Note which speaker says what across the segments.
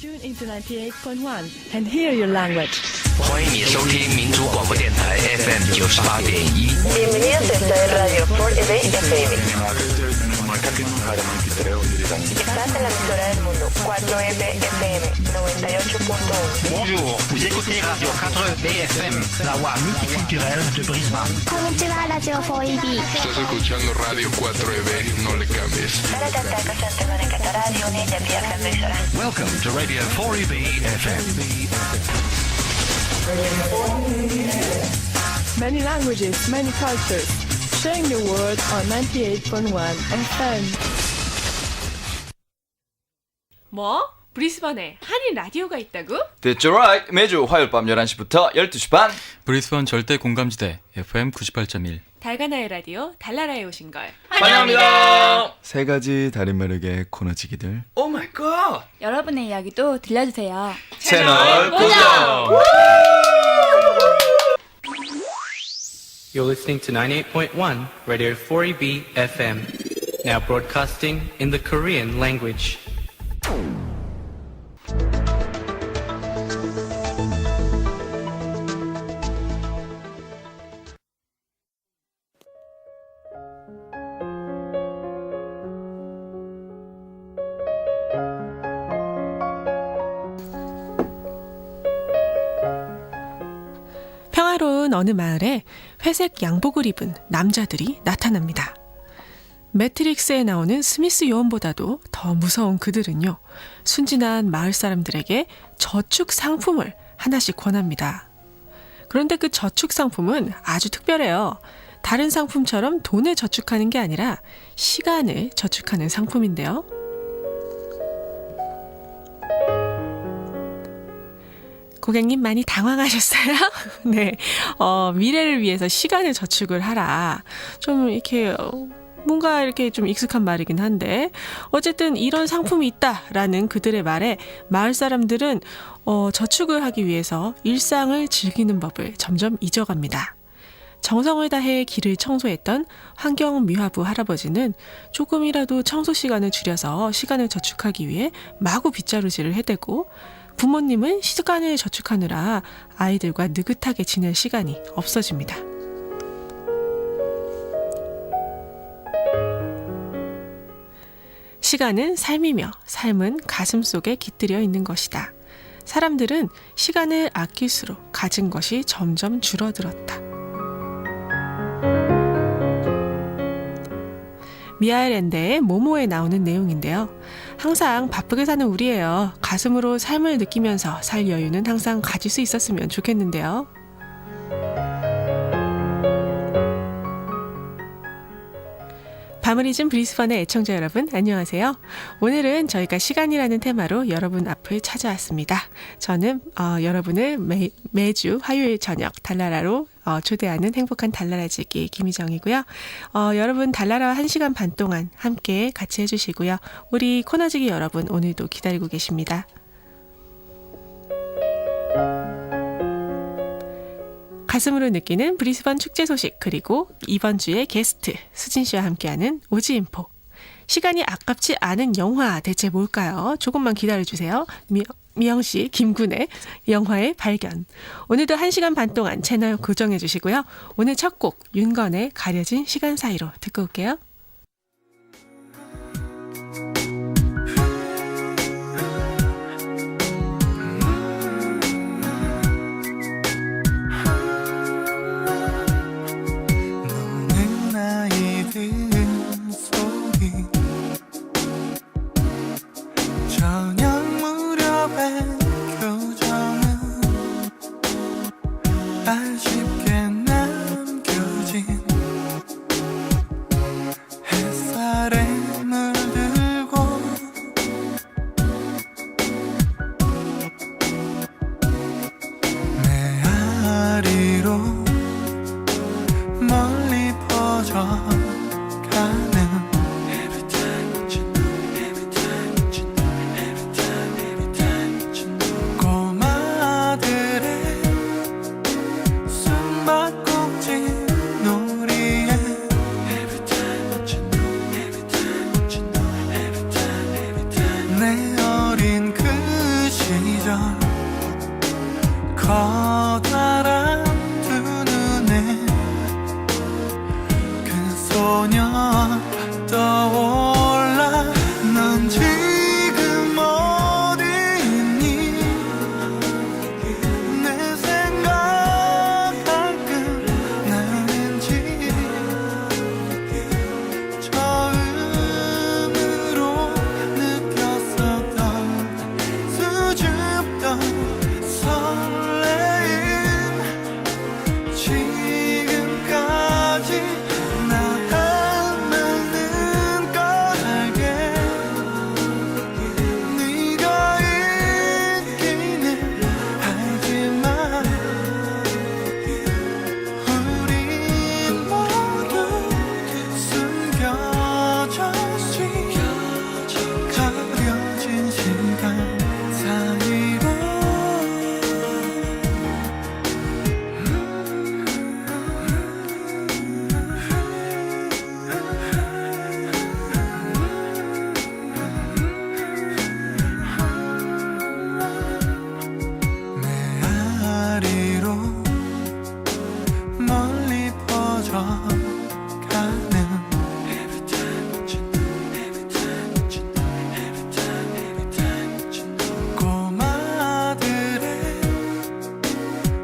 Speaker 1: Tune into 98.1 and hear your language.
Speaker 2: 欢迎你收听民族广播电台 FM 98.1。Bienvenidos
Speaker 3: a esta radio 4EB FM. Estás en la emisora del mundo 4EB FM 98.1.
Speaker 2: Bonjour, vous écoutez Radio 4EB FM, la voix multiculturelle de Brisbane.
Speaker 4: Konnichiwa, Radio 4EB.
Speaker 5: Estás escuchando Radio 4EB, no le cambies.
Speaker 2: Welcome to Radio 4EB FM.
Speaker 1: Many languages, many cultures. Sharing the world on 98.1 FM.
Speaker 6: 뭐? 브리스번에 한인 라디오가 있다고?
Speaker 7: That's right. 매주 화요일 밤 11시부터 12시 반.
Speaker 8: 브리스번 절대 공감지대 FM 98.1
Speaker 6: 달가나의 라디오 달나라에 오신 걸
Speaker 7: 환영합니다.
Speaker 9: 세 가지 다른 매력의 코너지기들.
Speaker 7: 오 마이 갓.
Speaker 4: 여러분의 이야기도 들려주세요.
Speaker 7: 채널 고정.
Speaker 10: You're listening to 98.1 Radio 4EB FM, now broadcasting in the Korean language.
Speaker 6: 평화로운 어느 마을에 회색 양복을 입은 남자들이 나타납니다. 매트릭스에 나오는 스미스 요원보다도 더 무서운 그들은요, 순진한 마을 사람들에게 저축 상품을 하나씩 권합니다. 그런데 그 저축 상품은 아주 특별해요. 다른 상품처럼 돈을 저축하는 게 아니라 시간을 저축하는 상품인데요. 고객님 많이 당황하셨어요? 네, 미래를 위해서 시간을 저축을 하라. 좀 이렇게 뭔가 이렇게 좀 익숙한 말이긴 한데, 어쨌든 이런 상품이 있다라는 그들의 말에 마을 사람들은 저축을 하기 위해서 일상을 즐기는 법을 점점 잊어갑니다. 정성을 다해 길을 청소했던 환경미화부 할아버지는 조금이라도 청소 시간을 줄여서 시간을 저축하기 위해 마구 빗자루질을 해대고, 부모님은 시간을 저축하느라 아이들과 느긋하게 지낼 시간이 없어집니다. 시간은 삶이며 삶은 가슴 속에 깃들여 있는 것이다. 사람들은 시간을 아낄수록 가진 것이 점점 줄어들었다. 미하엘 엔데의 모모에 나오는 내용인데요. 항상 바쁘게 사는 우리예요. 가슴으로 삶을 느끼면서 살 여유는 항상 가질 수 있었으면 좋겠는데요. 밤을 잊은 브리스번의 애청자 여러분, 안녕하세요. 오늘은 저희가 시간이라는 테마로 여러분 앞을 찾아왔습니다. 저는 여러분을 매주 화요일 저녁 달나라로 초대하는 행복한 달나라지기 김희정이고요. 여러분 달나라와 1시간 반 동안 함께 같이 해주시고요. 우리 코너지기 여러분 오늘도 기다리고 계십니다. 가슴으로 느끼는 브리스번 축제 소식, 그리고 이번 주의 게스트 수진 씨와 함께하는 오지인포. 시간이 아깝지 않은 영화 대체 뭘까요? 조금만 기다려주세요. 미영 씨, 김군의 영화의 발견. 오늘도 1시간 반 동안 채널 고정해 주시고요. 오늘 첫 곡 윤건의 가려진 시간 사이로 듣고 올게요.
Speaker 11: 아쉽게 남겨진 커다란 두 눈에 그 소년 떠올라. 넌 지금 어디 있니? 내 생각 가끔 나는지 처음으로 느꼈었던 수줍던 설레임. 지금까지 나 하나는 걸 알게. 네가 있기는 알지만 우리 모두 숨겨졌지. 가려진 시간 사이로. 메아리로 멀리 퍼져가는 꼬마들의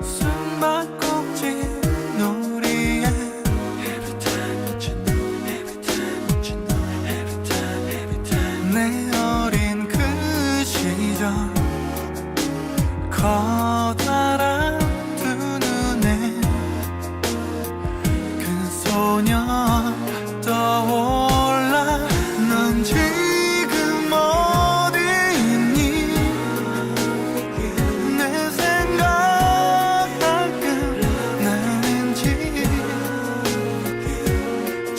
Speaker 11: 숨바꼭질 놀이에 내 어린 그 시절 커다란 두 눈에 그 소년 떠올라. 넌 지금 어디 있니? 내 생각 가끔 나는지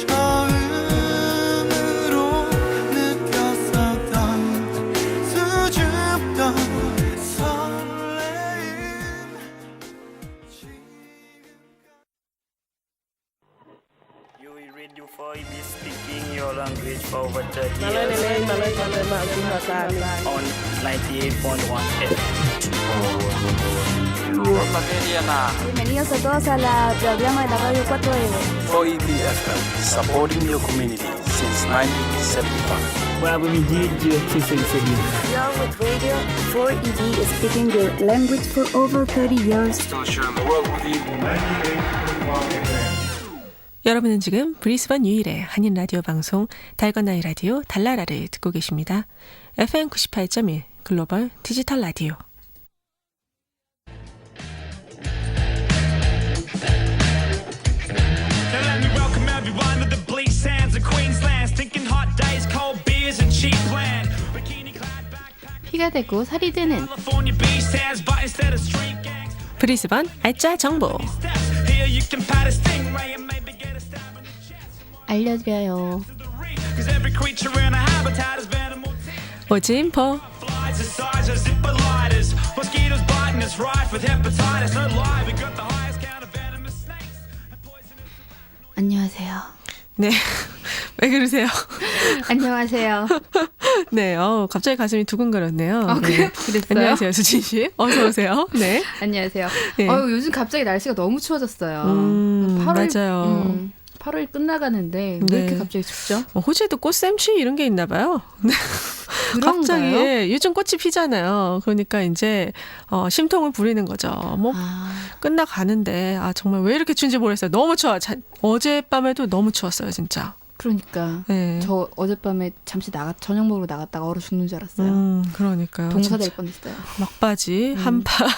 Speaker 11: 처음으로 느꼈었던 수줍던 설레임.
Speaker 12: Radio 4EB speaking your language for over 30 years on 98.1
Speaker 4: Bienvenidos a todos a la programa de la radio 4EB.
Speaker 12: 4EB FM, supporting your community since 1975. Where we did you
Speaker 4: You're with Radio 4EB speaking your language for over 30 years.
Speaker 6: 여러분은 지금 브리스번 유일의 한인 라디오 방송 달과 나의 라디오 달나라를 듣고 계십니다. FM 98.1 글로벌 디지털 라디오.
Speaker 13: 피가 되고 살이 되는
Speaker 6: 브리스번 알짜 정보.
Speaker 13: 알려드려요.
Speaker 6: 오진포.
Speaker 13: 안녕하세요.
Speaker 6: 네. 왜 그러세요?
Speaker 13: 안녕하세요.
Speaker 6: 네, 갑자기 가슴이 두근거렸네요.
Speaker 13: 그래요?
Speaker 6: 네.
Speaker 13: 그랬어요?
Speaker 6: 안녕하세요, 수진 씨. 어서 오세요. 네.
Speaker 13: 안녕하세요.
Speaker 6: 네.
Speaker 13: 요즘 갑자기 날씨가 너무 추워졌어요. 8월,
Speaker 6: 맞아요.
Speaker 13: 8월 끝나가는데
Speaker 6: 네.
Speaker 13: 왜 이렇게 갑자기 춥죠?
Speaker 6: 호주에도 꽃샘추위 이런 게 있나 봐요. 네. 갑자기 요즘 꽃이 피잖아요. 그러니까 이제 심통을 부리는 거죠. 뭐 끝나가는데 정말 왜 이렇게 추운지 모르겠어요. 너무 추워. 어젯밤에도 너무 추웠어요, 진짜.
Speaker 13: 그러니까
Speaker 6: 네.
Speaker 13: 저 어젯밤에 잠시 저녁 먹으러 나갔다가 얼어 죽는 줄 알았어요.
Speaker 6: 그러니까요.
Speaker 13: 동사 될 뻔했어요.
Speaker 6: 막바지 한파.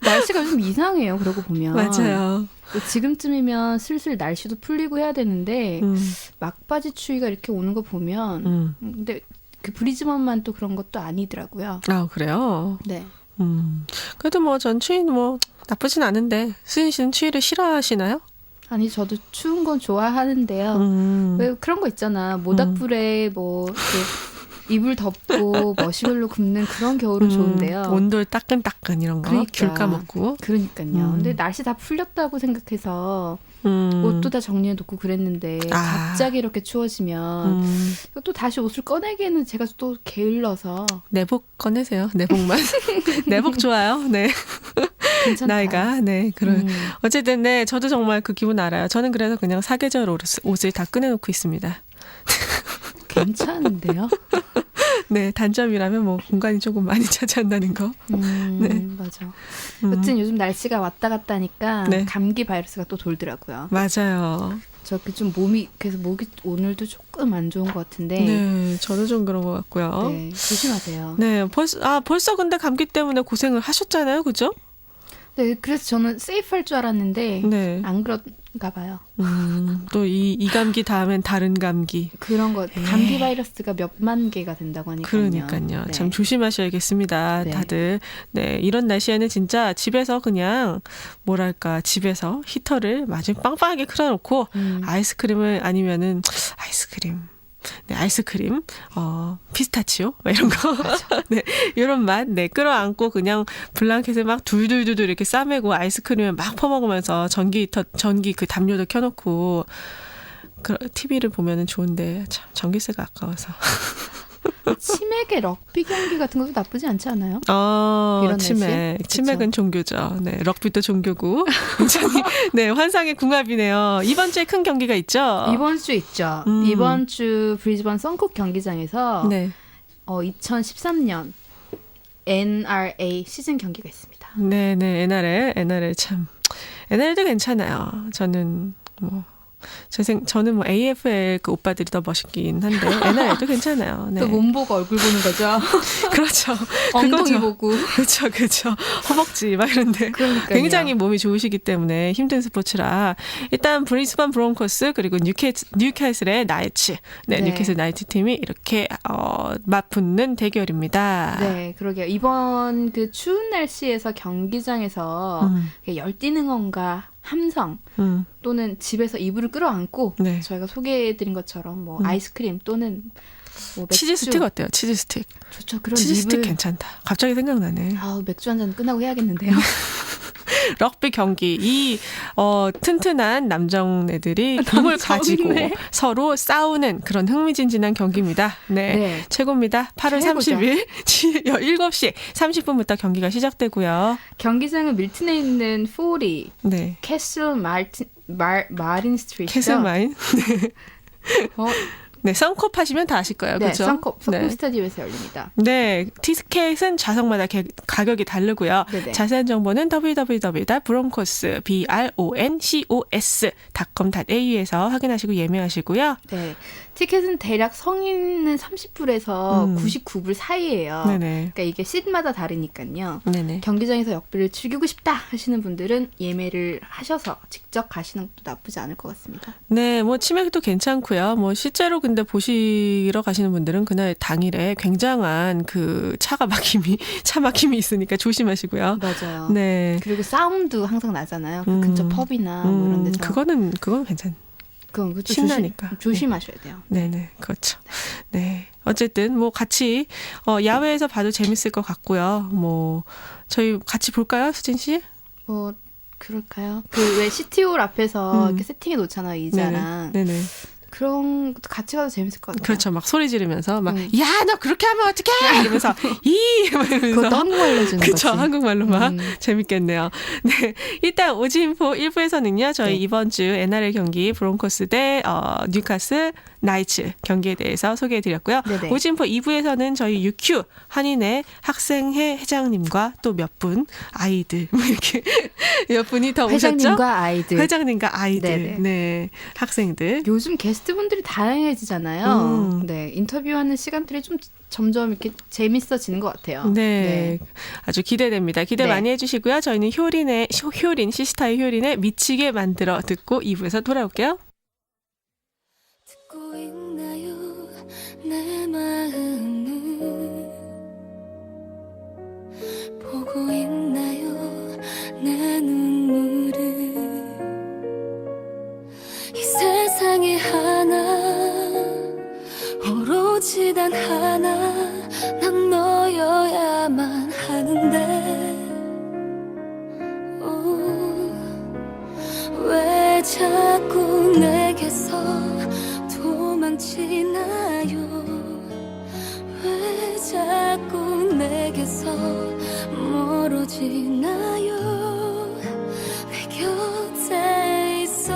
Speaker 13: 날씨가 요즘 이상해요. 그러고 보면.
Speaker 6: 맞아요.
Speaker 13: 지금쯤이면 슬슬 날씨도 풀리고 해야 되는데 막바지 추위가 이렇게 오는 거 보면 근데 그 브리즈번만 또 그런 것도 아니더라고요.
Speaker 6: 아, 그래요?
Speaker 13: 네.
Speaker 6: 그래도 뭐 전 추위 뭐 나쁘진 않은데 수진 씨는 추위를 싫어하시나요?
Speaker 13: 아니 저도 추운 건 좋아하는데요. 왜 그런 거 있잖아. 모닥불에 뭐 이렇게 이불 덮고 머시멜로 굽는 그런 겨울은 좋은데요.
Speaker 6: 온돌 따끈따끈 이런 거.
Speaker 13: 그러니까.
Speaker 6: 귤 까먹고.
Speaker 13: 그러니까요. 근데 날씨 다 풀렸다고 생각해서 옷도 다 정리해놓고 그랬는데 갑자기 이렇게 추워지면 또 다시 옷을 꺼내기에는 제가 또 게을러서.
Speaker 6: 내복 꺼내세요. 내복만. 내복 좋아요. 네.
Speaker 13: 괜찮다.
Speaker 6: 나이가. 네, 어쨌든 네, 저도 정말 그 기분 알아요. 저는 그래서 그냥 사계절 옷을 다 꺼내놓고 있습니다.
Speaker 13: 괜찮은데요?
Speaker 6: 네, 단점이라면 뭐 공간이 조금 많이 차지한다는 거.
Speaker 13: 네, 맞아. 여튼 요즘 날씨가 왔다 갔다 하니까
Speaker 6: 네.
Speaker 13: 감기 바이러스가 또 돌더라고요.
Speaker 6: 맞아요.
Speaker 13: 저기 좀 그래서 목이 오늘도 조금 안 좋은 것 같은데.
Speaker 6: 네, 저도 좀 그런 것 같고요.
Speaker 13: 네, 조심하세요.
Speaker 6: 네, 벌써 근데 감기 때문에 고생을 하셨잖아요, 그죠?
Speaker 13: 네, 그래서 저는 세이프할 줄 알았는데
Speaker 6: 네.
Speaker 13: 안 그런가 봐요.
Speaker 6: 또 이 감기 다음엔 다른 감기.
Speaker 13: 그런 거 감기 바이러스가 몇만 개가 된다고 하니까요.
Speaker 6: 그러니까요.
Speaker 13: 네.
Speaker 6: 참 조심하셔야겠습니다.
Speaker 13: 네.
Speaker 6: 다들. 네, 이런 날씨에는 진짜 집에서 그냥 뭐랄까 집에서 히터를 마주 빵빵하게 틀어놓고 아이스크림을 아니면은 아이스크림, 피스타치오 이런 거, 네, 이런 맛, 네, 끌어안고 그냥 블랑켓을 막 둘둘둘 이렇게 싸매고 아이스크림을 막 퍼먹으면서 전기 그 담요도 켜놓고 TV를 보면은 좋은데 참 전기세가 아까워서.
Speaker 13: 치맥의 럭비 경기 같은 것도 나쁘지 않지 않아요? 이런
Speaker 6: 치맥은 종교죠. 네, 럭비도 종교고 굉장히 네 환상의 궁합이네요. 이번 주에 큰 경기가 있죠.
Speaker 13: 이번 주 있죠. 이번 주 브리즈번 선콕 경기장에서
Speaker 6: 네.
Speaker 13: 2013년 NRA 시즌 경기가 있습니다.
Speaker 6: 네네 NRL 참 NRL도 괜찮아요. 저는 저는 AFL 그 오빠들이 더 멋있긴 한데 NRL도 괜찮아요. 네.
Speaker 13: 또 몸 보고 얼굴 보는 거죠.
Speaker 6: 그렇죠.
Speaker 13: 엉덩이 보고.
Speaker 6: 그렇죠. 허벅지 막 이런데 굉장히 몸이 좋으시기 때문에 힘든 스포츠라 일단 브리스번 브론코스 그리고 뉴캐슬의 나이츠, 네. 뉴캐슬 나이츠 팀이 이렇게 맞붙는 대결입니다.
Speaker 13: 네, 그러게요. 이번 그 추운 날씨에서 경기장에서 열띤 응원과 함성 또는 집에서 이불을 끌어안고
Speaker 6: 네.
Speaker 13: 저희가 소개해드린 것처럼 뭐 아이스크림 또는 뭐 맥주.
Speaker 6: 치즈 스틱 어때요? 치즈 스틱.
Speaker 13: 좋죠. 그런
Speaker 6: 치즈 스틱 괜찮다. 갑자기 생각나네.
Speaker 13: 맥주 한 잔 끝나고 해야겠는데요.
Speaker 6: 럭비 경기 이 튼튼한 남정네들이 몸을 가지고 서로 싸우는 그런 흥미진진한 경기입니다. 네. 최고입니다. 8월 30일 7시 30분부터 경기가 시작되고요.
Speaker 13: 경기장은 밀튼에 있는 40
Speaker 6: 네.
Speaker 13: 캐슬 마린 스트리트죠.
Speaker 6: 캐슬 마린. 네. 네, 썬컵 하시면 다 아실 거예요.
Speaker 13: 네,
Speaker 6: 그렇죠?
Speaker 13: 썬컵 스타디움에서 열립니다.
Speaker 6: 네, 티켓은 좌석마다 가격이 다르고요.
Speaker 13: 네네.
Speaker 6: 자세한 정보는 www.broncos.com.au에서 확인하시고 예매하시고요.
Speaker 13: 네, 티켓은 대략 성인은 30불에서 99불 사이예요.
Speaker 6: 네네.
Speaker 13: 그러니까 이게 시트마다 다르니까요.
Speaker 6: 네네.
Speaker 13: 경기장에서 역비를 즐기고 싶다 하시는 분들은 예매를 하셔서 직접 가시는 것도 나쁘지 않을 것 같습니다.
Speaker 6: 네, 뭐 치맥도 괜찮고요. 뭐 실제로 근데 보시러 가시는 분들은 그날 당일에 굉장한 그 차 막힘이 있으니까 조심하시고요.
Speaker 13: 맞아요.
Speaker 6: 네.
Speaker 13: 그리고 싸움도 항상 나잖아요. 그 근처 펍이나 뭐 이런 데서.
Speaker 6: 그건 괜찮.
Speaker 13: 그건
Speaker 6: 신나니까.
Speaker 13: 조심하셔야 돼요.
Speaker 6: 네네, 그렇죠. 네. 어쨌든 뭐 같이 야외에서 봐도 재밌을 것 같고요. 뭐 저희 같이 볼까요, 수진 씨?
Speaker 13: 뭐 그럴까요? 그 왜 시티홀 앞에서 이렇게 세팅해 놓잖아요, 의자랑.
Speaker 6: 네네.
Speaker 13: 그런 것도 같이 가도 재밌을 것 같아요.
Speaker 6: 그렇죠. 막 소리 지르면서 막 야, 너 그렇게 하면 어떡해? 이러면서 이러면서
Speaker 13: 그것도 한국말로 해주는 거지.
Speaker 6: 그렇죠. 한국말로만 재밌겠네요. 네, 일단 오지인포 1부에서는요. 저희 이번 주 NRL 경기 브론코스 대 뉴카슬 나이츠 경기에 대해서 소개해드렸고요. 오지인포 2부에서는 저희 UQ 한인의 학생회 회장님과 또 몇 분 아이들 이렇게 몇 분이 더 오셨죠? 회장님과 아이들, 네, 학생들.
Speaker 13: 요즘 게스트분들이 다양해지잖아요. 네, 인터뷰하는 시간들이 좀 점점 이렇게 재밌어지는 것 같아요.
Speaker 6: 네. 아주 기대됩니다. 기대 많이 해주시고요. 저희는 시스타의 효린의 미치게 만들어 듣고 2부에서 돌아올게요.
Speaker 14: 듣고 있나요? 내 마음을 보고 있나요? 내 눈물을 이 세상에 오로지 단 하나 난 너여야만 하는데 왜 자꾸 내게서 도망치나요? 왜 자꾸 내게서 멀어지나요?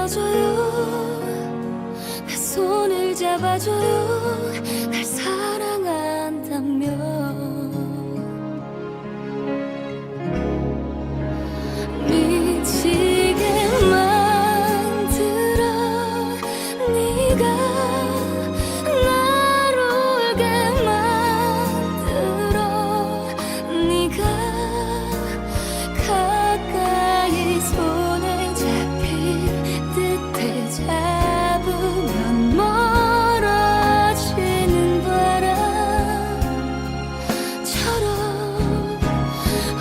Speaker 14: 들어줘요 내 손을 잡아줘요 날 사랑한다면 미치게 만들어 네가 날 울게 만들어 네가 가까이 손에 잡힐 듯해 잡으면 멀어지는 바람처럼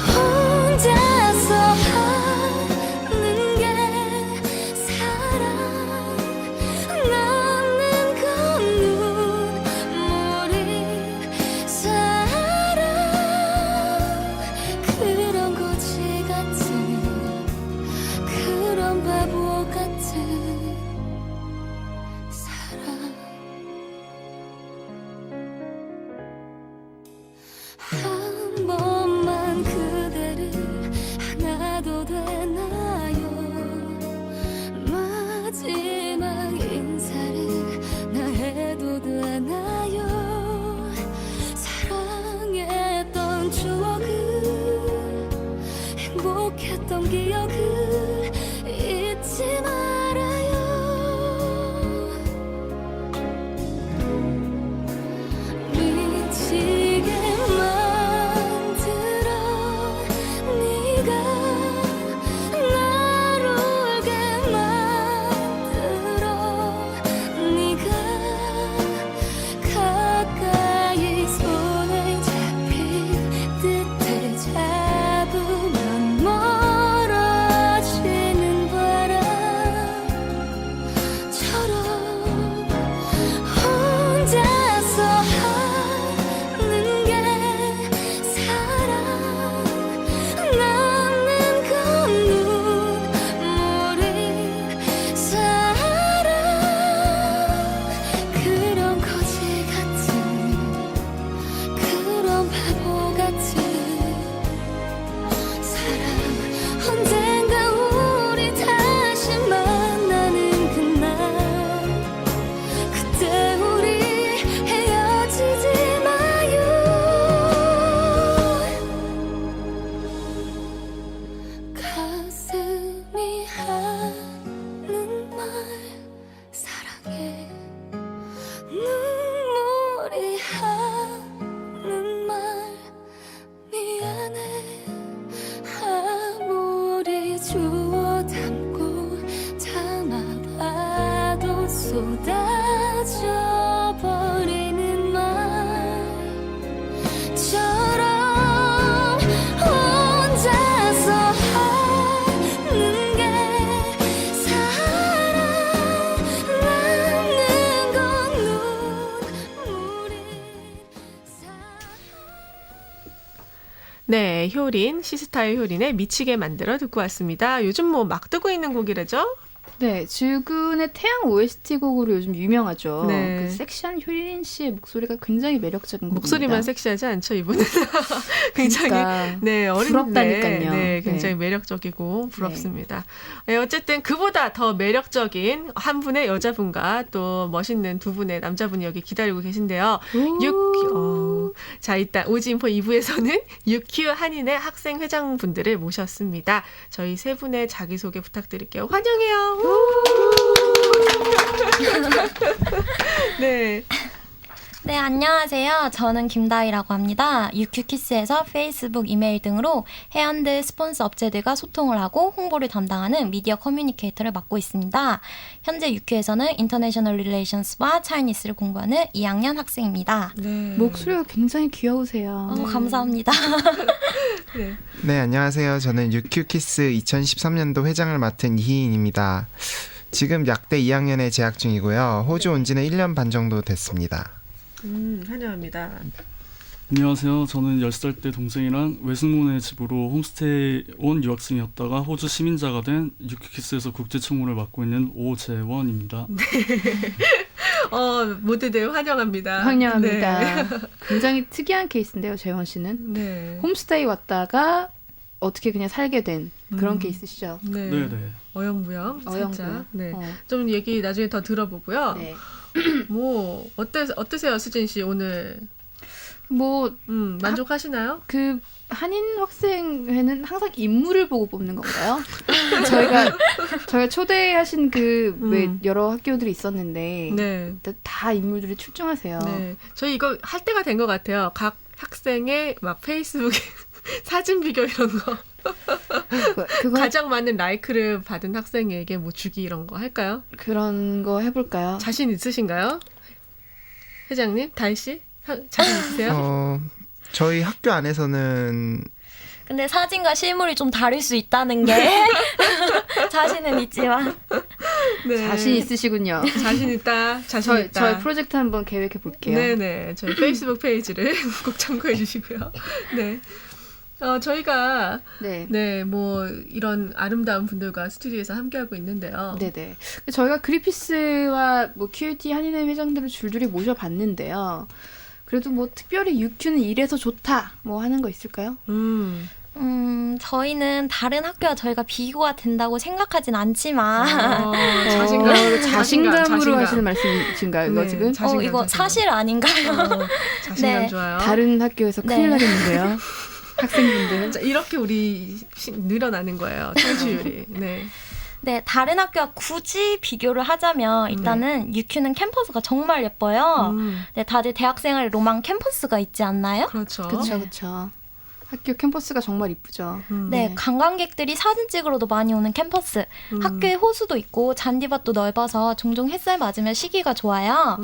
Speaker 14: 혼자서 하는 게 사랑 남는 건 눈물이 사랑 그런 거지 같은 그런 바보 같은 사랑 한 번만 그대를 안아도 되나요 마지막 인사를 나 해도 되나요 사랑했던 추억을 행복했던 기억을 잊지 말아요 미치게 만들어 네가 날 울게 만들어 네가 가까이 손에 잡힐 듯해 잡으면 멀어지는 바람처럼 혼자서 하는 게 사랑 남는 건 눈물이 사랑 그런 거지 같은 그런 바보 같은 사랑 언젠가 우리 다시 만나는 그날 그때 우리 헤어지지 마요 가슴이 하는 말 사랑해 눈물이 하는 말 미안해 아무리 주워 담고 담아봐도 쏟아져 버리는 말처럼 혼자서 하는 게 사랑 남는 건 눈물이
Speaker 6: 네, 효린, 시스타의 효린의 미치게 만들어 듣고 왔습니다. 요즘 뭐 막 뜨고 있는 곡이라죠?
Speaker 13: 네, 주근의 태양 OST 곡으로 요즘 유명하죠.
Speaker 6: 네.
Speaker 13: 그 섹시한 효린 씨의 목소리가 굉장히 매력적인 곡입니다.
Speaker 6: 목소리만 섹시하지 않죠, 이분은. 굉장히
Speaker 13: 그러니까,
Speaker 6: 네, 어린데
Speaker 13: 부럽다니까요.
Speaker 6: 네, 굉장히
Speaker 13: 네.
Speaker 6: 매력적이고 부럽습니다. 네, 어쨌든 그보다 더 매력적인 한 분의 여자분과 또 멋있는 두 분의 남자분이 여기 기다리고 계신데요. 자, 일단 오지인포 2부에서는 유큐 한인의 학생 회장분들을 모셨습니다. 저희 세 분의 자기소개 부탁드릴게요. 환영해요. 네.
Speaker 15: 네, 안녕하세요. 저는 김다희라고 합니다. 유큐키스에서 페이스북, 이메일 등으로 회원들, 스폰서 업체들과 소통을 하고 홍보를 담당하는 미디어 커뮤니케이터를 맡고 있습니다. 현재 유큐에서는 인터내셔널 릴레이션스와 차이니스를 공부하는 2학년 학생입니다.
Speaker 6: 네.
Speaker 13: 목소리가 굉장히 귀여우세요.
Speaker 15: 감사합니다.
Speaker 16: 네, 안녕하세요. 저는 유큐키스 2013년도 회장을 맡은 이희인입니다. 지금 약대 2학년에 재학 중이고요. 호주 온 지는 1년 반 정도 됐습니다.
Speaker 6: 환영합니다.
Speaker 17: 안녕하세요. 저는 10살 때 동생이랑 외숙모네 집으로 홈스테이 온 유학생이었다가 호주 시민자가 된 유큐키스에서 국제총무를 맡고 있는 오재원입니다.
Speaker 6: 네. 모두들 환영합니다.
Speaker 13: 환영합니다.
Speaker 6: 네.
Speaker 13: 굉장히 특이한 케이스인데요, 재원 씨는.
Speaker 6: 네.
Speaker 13: 홈스테이 왔다가 어떻게 그냥 살게 된 그런 게 있으시죠?
Speaker 6: 네.
Speaker 17: 네네.
Speaker 6: 어영부영 살짝.
Speaker 13: 어영부영.
Speaker 6: 네. 좀 얘기 나중에 더 들어보고요.
Speaker 13: 네.
Speaker 6: 뭐 어떠세요, 수진 씨 오늘?
Speaker 13: 뭐
Speaker 6: 만족하시나요?
Speaker 13: 그 한인 학생회는 항상 인물을 보고 뽑는 건가요? 저희가 초대하신 왜 여러 학교들이 있었는데
Speaker 6: 네.
Speaker 13: 다 인물들이 출중하세요.
Speaker 6: 네. 저희 이거 할 때가 된 것 같아요. 각 학생의 막 페이스북에 사진 비교 이런 거.
Speaker 13: 그거
Speaker 6: 가장 많은 라이크를 받은 학생에게 뭐 주기 이런 거 할까요?
Speaker 13: 그런 거 해볼까요?
Speaker 6: 자신 있으신가요? 회장님, 다희 씨? 자신 있으세요?
Speaker 16: 저희 학교 안에서는
Speaker 15: 근데 사진과 실물이 좀 다를 수 있다는 게 자신은 있지만
Speaker 6: 네.
Speaker 13: 자신 있으시군요.
Speaker 6: 자신 있다. 자신 있다.
Speaker 13: 저희 프로젝트 한번 계획해 볼게요.
Speaker 6: 네네. 저희 페이스북 페이지를 꼭 참고해 주시고요. 네. 저희가 뭐 이런 아름다운 분들과 스튜디오에서 함께하고 있는데요.
Speaker 13: 네네. 저희가 그리피스와 뭐 QUT 한인회 회장들을 줄줄이 모셔봤는데요. 그래도 뭐 특별히 UQ는 이래서 좋다 뭐 하는 거 있을까요?
Speaker 15: 저희는 다른 학교와 저희가 비교가 된다고 생각하진 않지만
Speaker 13: 자신감으로 하시는 말씀이신가요? 이거 지금?
Speaker 15: 이거 사실 아닌가요?
Speaker 6: 자신감 좋아요.
Speaker 13: 다른 학교에서 큰일 나겠는데요. 학생분들.
Speaker 6: 자, 이렇게 우리 늘어나는 거예요. 청취율이. 네.
Speaker 15: 네, 다른 학교와 굳이 비교를 하자면 일단은 UQ는 캠퍼스가 정말 예뻐요. 네, 다들 대학생활 로망 캠퍼스가 있지 않나요?
Speaker 6: 그렇죠.
Speaker 13: 그렇죠. 학교 캠퍼스가 정말 이쁘죠.
Speaker 15: 네, 관광객들이 사진 찍으러도 많이 오는 캠퍼스. 학교에 호수도 있고 잔디밭도 넓어서 종종 햇살 맞으면 쉬기가 좋아요.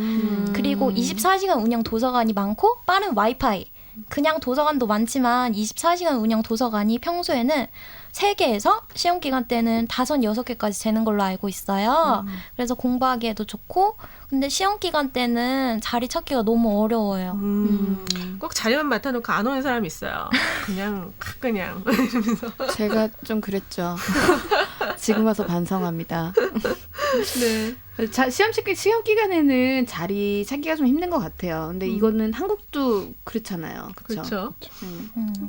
Speaker 15: 그리고 24시간 운영 도서관이 많고 빠른 와이파이. 그냥 도서관도 많지만 24시간 운영 도서관이 평소에는 3개에서 시험 기간 때는 5, 6개까지 되는 걸로 알고 있어요. 그래서 공부하기에도 좋고 근데 시험 기간 때는 자리 찾기가 너무 어려워요.
Speaker 6: 꼭 자리만 맡아놓고 안 오는 사람이 있어요. 그냥 이러면서.
Speaker 13: 제가 좀 그랬죠. 지금 와서 반성합니다.
Speaker 6: 네.
Speaker 13: 시험 기간에는 자리 찾기가 좀 힘든 것 같아요. 근데 이거는 한국도 그렇잖아요.
Speaker 6: 그렇죠.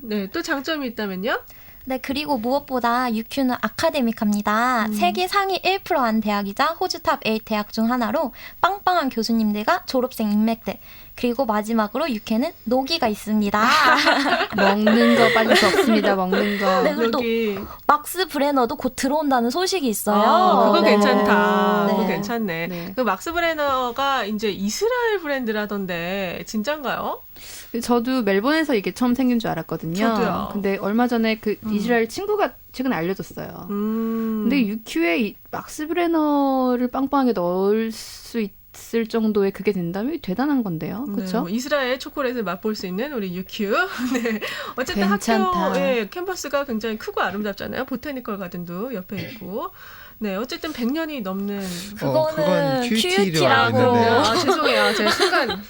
Speaker 6: 네, 또 장점이 있다면요?
Speaker 15: 네, 그리고 무엇보다 UQ는 아카데믹합니다. 세계 상위 1%한 대학이자 호주 탑 8 대학 중 하나로 빵빵한 교수님들과 졸업생 인맥들. 그리고 마지막으로 UQ는 노기가 있습니다.
Speaker 13: 먹는 거 빠질 수 없습니다. 먹는 거.
Speaker 15: 네, 그리고 또 막스 브레너도 곧 들어온다는 소식이 있어요.
Speaker 6: 그거 괜찮다.
Speaker 15: 네.
Speaker 6: 그거 괜찮네. 그 막스 브레너가 이제 이스라엘 브랜드라던데 진짠가요?
Speaker 13: 저도 멜번에서 이게 처음 생긴 줄 알았거든요.
Speaker 6: 저도요.
Speaker 13: 근데 얼마 전에 그 이스라엘 친구가 최근에 알려줬어요. 근데 UQ에 막스 브레너를 빵빵하게 넣을 수 있을 정도의 그게 된다면 대단한 건데요. 그렇죠?
Speaker 6: 네, 뭐 이스라엘 초콜릿을 맛볼 수 있는 우리 UQ. 네. 어쨌든
Speaker 13: 괜찮다.
Speaker 6: 학교의 캠퍼스가 굉장히 크고 아름답잖아요. 보타니컬 가든도 옆에 있고. 네, 어쨌든 100년이 넘는
Speaker 15: 그건
Speaker 16: QUT라고
Speaker 6: 죄송해요. 제가 순간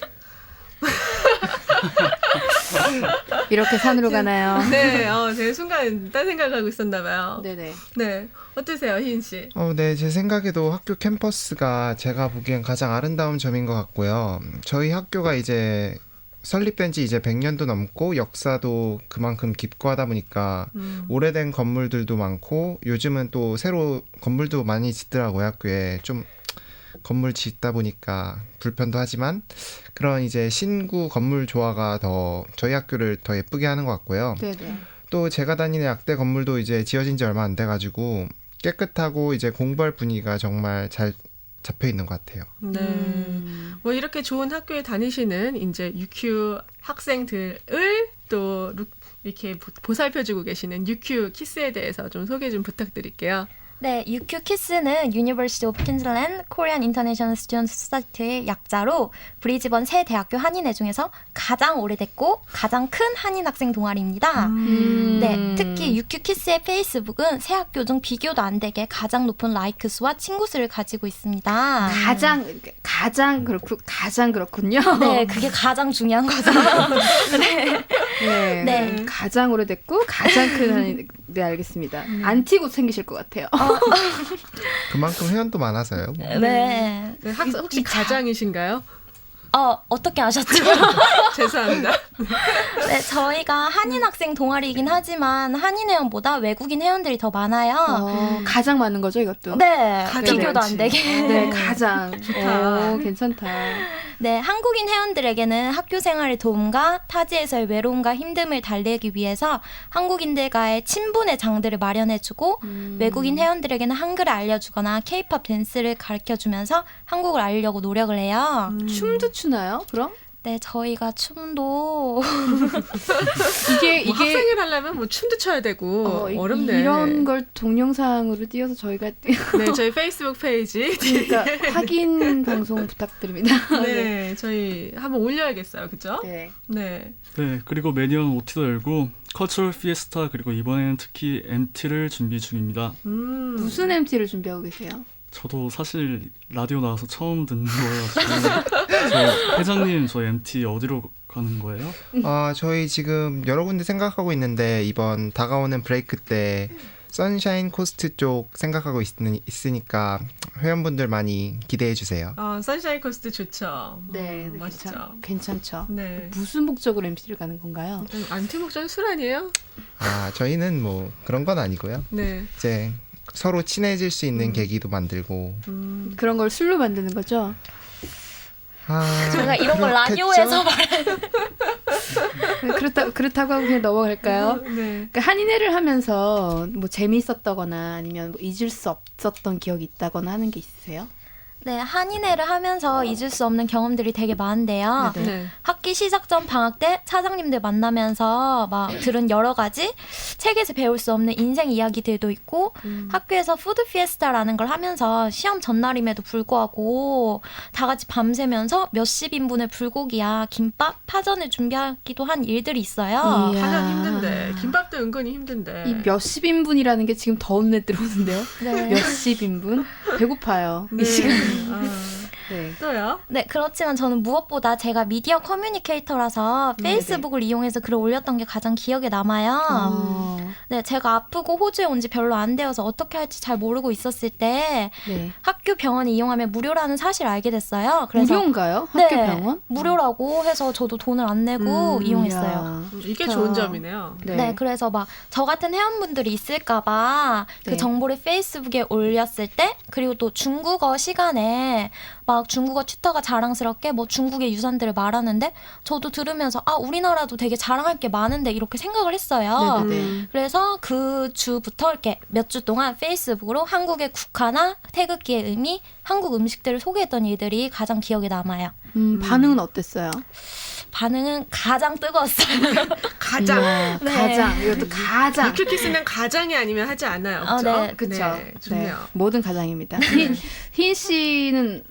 Speaker 13: 이렇게 산으로 가나요?
Speaker 6: 네, 제가 순간 딴 생각하고 있었나 봐요.
Speaker 13: 네네.
Speaker 6: 네, 어떠세요, 희인 씨?
Speaker 16: 네, 제 생각에도 학교 캠퍼스가 제가 보기엔 가장 아름다운 점인 것 같고요. 저희 학교가 이제 설립된 지 이제 100년도 넘고 역사도 그만큼 깊고 하다 보니까 오래된 건물들도 많고 요즘은 또 새로 건물도 많이 짓더라고요. 학교에 좀 건물 짓다 보니까 불편도 하지만 그런 이제 신구 건물 조화가 더 저희 학교를 더 예쁘게 하는 것 같고요.
Speaker 13: 네네.
Speaker 16: 또 제가 다니는 약대 건물도 이제 지어진 지 얼마 안 돼가지고 깨끗하고 이제 공부할 분위기가 정말 잘 잡혀 있는 것 같아요.
Speaker 6: 네. 뭐 이렇게 좋은 학교에 다니시는 이제 UQ 학생들을 또 이렇게 보살펴주고 계시는 UQ 키스에 대해서 좀 소개 좀 부탁드릴게요.
Speaker 15: 네, UQ 키스는 University of Queensland Korean International Student Society의 약자로 브리즈번 새 대학교 한인회 중에서 가장 오래됐고 가장 큰 한인 학생 동아리입니다. 네, 특히 UQ 키스의 페이스북은 새 학교 중 비교도 안 되게 가장 높은 라이크 수와 친구 수를 가지고 있습니다.
Speaker 13: 가장 그렇군요.
Speaker 15: 네, 그게 가장 중요한 거죠.
Speaker 13: 네. 가장 오래됐고 가장 큰 한인. 네, 알겠습니다. 안티고 생기실 것 같아요.
Speaker 16: 그만큼 회원도 많아서요.
Speaker 15: 네.
Speaker 6: 혹시 가장이신가요?
Speaker 15: 어떻게 아셨죠?
Speaker 6: 죄송합니다.
Speaker 15: 네, 저희가 한인 학생 동아리이긴 하지만 한인 회원보다 외국인 회원들이 더 많아요.
Speaker 13: 가장 많은 거죠, 이것도?
Speaker 15: 네,
Speaker 6: 가장
Speaker 15: 비교도
Speaker 6: 많지.
Speaker 15: 안 되게.
Speaker 13: 네, 가장.
Speaker 6: 좋다.
Speaker 13: 괜찮다.
Speaker 15: 네, 한국인 회원들에게는 학교 생활의 도움과 타지에서의 외로움과 힘듦을 달래기 위해서 한국인들과의 친분의 장들을 마련해주고 외국인 회원들에게는 한글을 알려주거나 K-팝 댄스를 가르쳐주면서 한국을 알리려고 노력을 해요.
Speaker 13: 춤도 추나요, 그럼?
Speaker 15: 네, 저희가 춤도
Speaker 13: 이게
Speaker 6: 뭐 학생을 하려면 뭐 춤도 춰야 되고 어렵네.
Speaker 13: 이런 걸 동영상으로 띄워서 저희가
Speaker 6: 네, 저희 페이스북 페이지
Speaker 13: 그러니까 확인 방송 부탁드립니다.
Speaker 6: 네, 저희 한번 올려야겠어요, 그죠?
Speaker 13: 네.
Speaker 6: 네.
Speaker 17: 네, 그리고 매년 OT도 열고 컬처럴 피에스타 그리고 이번에는 특히 MT를 준비 중입니다.
Speaker 13: 무슨 MT를 준비하고 계세요?
Speaker 17: 저도 사실 라디오 나와서 처음 듣는 거여가지고 저 회장님 저 MT 어디로 가는 거예요?
Speaker 16: 저희 지금 여러 군데 생각하고 있는데 이번 다가오는 브레이크 때 선샤인 코스트 쪽 생각하고 있으니까 회원분들 많이 기대해 주세요.
Speaker 6: 선샤인 코스트 좋죠.
Speaker 13: 네,
Speaker 6: 멋있죠.
Speaker 13: 괜찮죠.
Speaker 6: 네.
Speaker 13: 무슨 목적으로 MT를 가는 건가요?
Speaker 6: 안티 목적은 술 아니에요?
Speaker 16: 저희는 뭐 그런 건 아니고요.
Speaker 6: 네.
Speaker 16: 이제 서로 친해질 수 있는 계기도 만들고
Speaker 13: 그런 걸 술로 만드는 거죠?
Speaker 15: 저희가 이런 걸 라디오에서
Speaker 13: 그렇다고 하고 그냥 넘어갈까요?
Speaker 6: 네.
Speaker 13: 그러니까 한인회를 하면서 뭐 재미있었다거나 아니면 뭐 잊을 수 없었던 기억이 있다거나 하는 게 있으세요?
Speaker 15: 네, 한인회를 하면서 잊을 수 없는 경험들이 되게 많은데요.
Speaker 6: 네.
Speaker 15: 학기 시작 전 방학 때 사장님들 만나면서 막 들은 여러 가지 책에서 배울 수 없는 인생 이야기들도 있고 학교에서 푸드 피에스타라는 걸 하면서 시험 전날임에도 불구하고 다 같이 밤새면서 몇십 인분의 불고기야 김밥, 파전을 준비하기도 한 일들이 있어요.
Speaker 6: 파전 힘든데 김밥도 은근히 힘든데
Speaker 13: 이 몇십 인분이라는 게 지금 더 눈에 들어오는데요.
Speaker 15: 네.
Speaker 13: 몇십 인분? 배고파요.
Speaker 6: 네.
Speaker 13: 이 시간.
Speaker 6: 네. 또요?
Speaker 15: 네, 그렇지만 저는 무엇보다 제가 미디어 커뮤니케이터라서 페이스북을 이용해서 글을 올렸던 게 가장 기억에 남아요. 네, 제가 아프고 호주에 온 지 별로 안 되어서 어떻게 할지 잘 모르고 있었을 때 학교 병원을 이용하면 무료라는 사실을 알게 됐어요. 그래서
Speaker 13: 무료인가요? 학교 병원?
Speaker 15: 무료라고 해서 저도 돈을 안 내고 이용했어요.
Speaker 13: 야,
Speaker 6: 이게
Speaker 13: 좋다.
Speaker 6: 좋은 점이네요.
Speaker 15: 네, 그래서 막 저 같은 회원분들이 있을까봐 그 정보를 페이스북에 올렸을 때 그리고 또 중국어 시간에 막 중국어 튜터가 자랑스럽게 뭐 중국의 유산들을 말하는데 저도 들으면서 우리나라도 되게 자랑할 게 많은데 이렇게 생각을 했어요. 그래서 그 주부터 이렇게 몇 주 동안 페이스북으로 한국의 국화나 태극기의 의미, 한국 음식들을 소개했던 일들이 가장 기억에 남아요.
Speaker 13: 반응은 어땠어요?
Speaker 15: 반응은 가장 뜨거웠어요.
Speaker 6: 가장.
Speaker 15: 네.
Speaker 13: 가장. 이것도 가장.
Speaker 6: 유키키스는 가장이 아니면 하지 않아요. 그렇죠?
Speaker 15: 네.
Speaker 13: 그렇죠.
Speaker 6: 네, 좋네요.
Speaker 13: 뭐든 가장입니다. 흰 씨는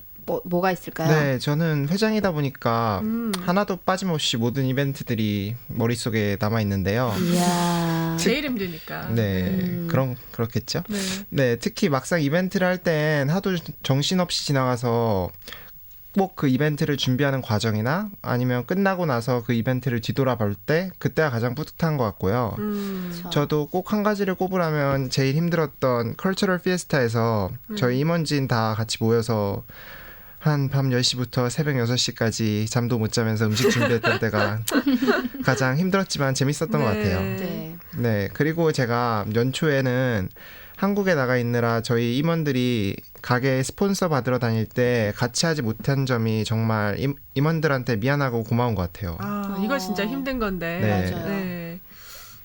Speaker 13: 뭐가 있을까요?
Speaker 16: 네, 저는 회장이다 보니까 하나도 빠짐없이 모든 이벤트들이 머릿속에 남아 있는데요.
Speaker 13: 이야.
Speaker 6: 제일 힘드니까.
Speaker 16: 네, 그렇겠죠.
Speaker 6: 네.
Speaker 16: 네, 특히 막상 이벤트를 할 땐 하도 정신없이 지나가서 꼭 그 이벤트를 준비하는 과정이나 아니면 끝나고 나서 그 이벤트를 뒤돌아볼 때 그때가 가장 뿌듯한 것 같고요. 저도 꼭 한 가지를 꼽으라면 제일 힘들었던 컬처럴 피에스타에서 저희 임원진 다 같이 모여서 한 밤 10시부터 새벽 6시까지 잠도 못 자면서 음식 준비했던 때가 가장 힘들었지만 재밌었던 것 같아요. 네, 그리고 제가 연초에는 한국에 나가 있느라 저희 임원들이 가게 스폰서 받으러 다닐 때 같이 하지 못한 점이 정말 임원들한테 미안하고 고마운 것 같아요.
Speaker 6: 이거 진짜 힘든 건데.
Speaker 16: 네.
Speaker 13: 맞아요.
Speaker 6: 네.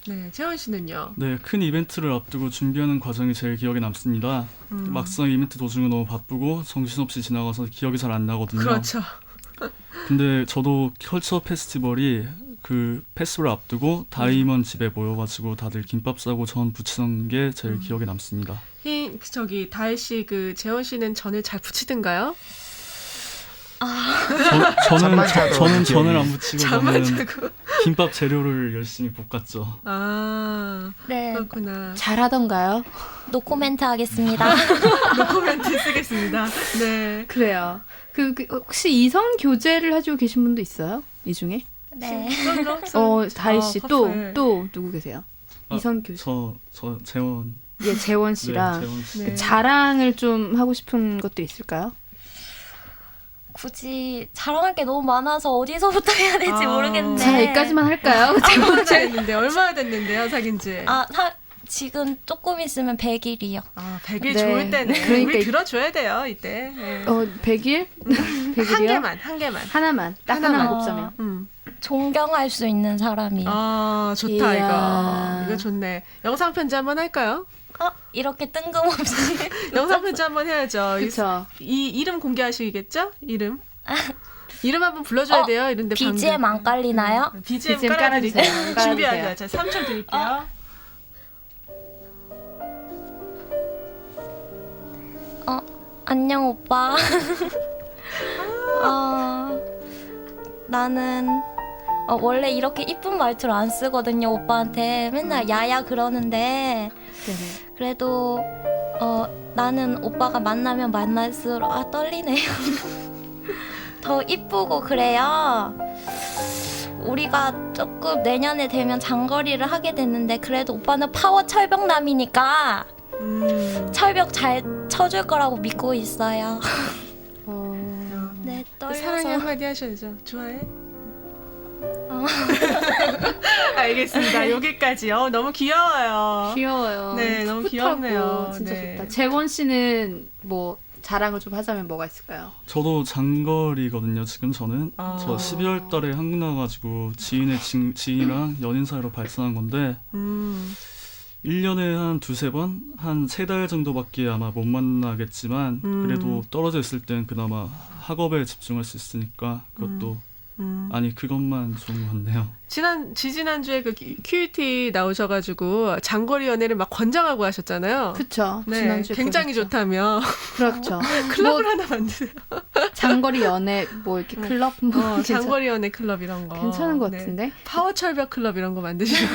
Speaker 6: 네, 채원 씨는요?
Speaker 17: 네, 큰 이벤트를 앞두고 준비하는 과정이 제일 기억에 남습니다. 막상 이벤트 도중은 너무 바쁘고 정신없이 지나가서 기억이 잘 안 나거든요.
Speaker 6: 그렇죠.
Speaker 17: 근데 저도 컬처 페스티벌이 그 페스티벌을 앞두고 다이먼 집에 모여가지고 다들 김밥 싸고 전 부치던 게 제일 기억에 남습니다.
Speaker 6: 다혜 씨, 재원 씨는 전을 잘 부치던가요?
Speaker 17: 저는 전을 안 부치고
Speaker 6: 잠만
Speaker 17: 저는
Speaker 6: 자고.
Speaker 17: 김밥 재료를 열심히 볶았죠.
Speaker 15: 네.
Speaker 6: 그렇구나.
Speaker 13: 잘하던가요?
Speaker 15: 노코멘트 하겠습니다.
Speaker 6: 노코멘트 쓰겠습니다. 네.
Speaker 13: 그래요. 혹시 이성 교제를 해주고 계신 분도 있어요? 이 중에?
Speaker 15: 네.
Speaker 13: 다희 씨 또 누구 계세요? 이성 교제.
Speaker 17: 저 재원.
Speaker 13: 예, 재원 씨랑
Speaker 17: 네, 재원 씨.
Speaker 13: 자랑을 좀 하고 싶은 것도 있을까요?
Speaker 15: 굳이 자랑할 게 너무 많아서 어디서부터 해야 될지 모르겠는데.
Speaker 13: 자, 여기까지만 할까요?
Speaker 6: 얼마나 됐는데요, 사귄지?
Speaker 15: 지금 조금 있으면 100일이요.
Speaker 6: 100일 좋을 때는
Speaker 13: 그러니까
Speaker 6: 우리 들어줘야 돼요, 이때. 네.
Speaker 13: 100일? 100일이요?
Speaker 6: 한 개만.
Speaker 13: 하나만. 딱 하나만 꼽자면.
Speaker 15: 존경할 수 있는 사람이요.
Speaker 6: 좋다,
Speaker 13: 이야.
Speaker 6: 이거 좋네. 영상 편지 한번 할까요?
Speaker 15: 이렇게 뜬금없이.
Speaker 6: 영상 편지 한번 해야죠.
Speaker 13: 그쵸.
Speaker 6: 이 이름 공개하시겠죠? 이름 한번 불러줘야 돼요. 이런데
Speaker 15: BGM 안 깔리나요?
Speaker 6: BGM 깔아드릴게요.
Speaker 13: 깔아주세요.
Speaker 6: 준비하세요. 자, 3초 드릴게요.
Speaker 15: 안녕 오빠. 나는 원래 이렇게 이쁜 말투를 안 쓰거든요. 오빠한테 맨날 야야 그러는데 그래도 나는 오빠가 만나면 만날수록 떨리네요. 더 이쁘고 그래요. 우리가 조금 내년에 되면 장거리를 하게 됐는데 그래도 오빠는 파워 철벽남이니까 철벽 잘 쳐줄 거라고 믿고 있어요. 네, 떨려서.
Speaker 6: 사랑해 한마디 하셔야죠. 좋아해? 알겠습니다. 여기까지요. 너무 귀여워요.
Speaker 13: 귀여워요.
Speaker 6: 네, 너무 귀엽네요.
Speaker 13: 진짜
Speaker 6: 네.
Speaker 13: 좋다. 재원 씨는 뭐 자랑을 좀 하자면 뭐가 있을까요?
Speaker 17: 저도 장거리거든요. 지금 저는 저 12월 달에 한국 나가가지고 지인이랑 연인 사이로 발전한 건데 1년에 한 2-3번? 한 3달 정도밖에 아마 못 만나겠지만 그래도 떨어져 있을 땐 그나마 학업에 집중할 수 있으니까 그것도 아니 그것만 좋은 것 같네요.
Speaker 6: 지난주에 그 QT 나오셔가지고 장거리 연애를 막 권장하고 하셨잖아요.
Speaker 13: 그쵸.
Speaker 6: 네,
Speaker 13: 지난주에
Speaker 6: 굉장히
Speaker 13: 그랬죠.
Speaker 6: 좋다며.
Speaker 13: 그렇죠.
Speaker 6: 클럽을 하나 만드세요.
Speaker 13: 장거리 연애 뭐 이렇게 클럽
Speaker 6: 장거리 연애 클럽 이런 거
Speaker 13: 괜찮은 것 같은데.
Speaker 6: 파워 철벽 클럽 이런 거 만드시고.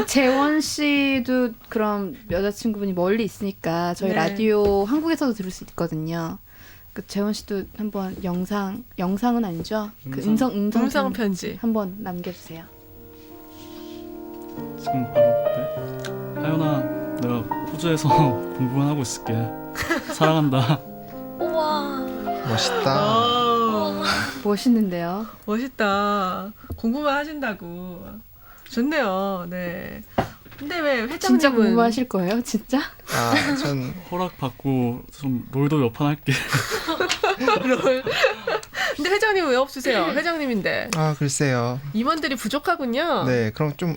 Speaker 13: 재원 씨도 그럼 여자친구분이 멀리 있으니까 저희 라디오 한국에서도 들을 수 있거든요. 그 재원 씨도 한번 영상은 아니죠? 그 음성
Speaker 6: 편지
Speaker 13: 한번 남겨주세요.
Speaker 17: 지금 바로 네. 하연아, 내가 호주에서 공부만 하고 있을게. 사랑한다.
Speaker 15: 우와.
Speaker 16: 멋있다.
Speaker 13: 멋있는데요.
Speaker 6: 멋있다. 공부만 하신다고. 좋네요. 네. 근데 왜 회장님은
Speaker 13: 진짜 공부하실 거예요? 진짜?
Speaker 16: 전
Speaker 17: 허락 받고 좀 롤도 몇 판 할게.
Speaker 6: 롤. 근데 회장님은 왜 없으세요? 회장님인데.
Speaker 16: 글쎄요.
Speaker 6: 임원들이 부족하군요.
Speaker 16: 네, 그럼 좀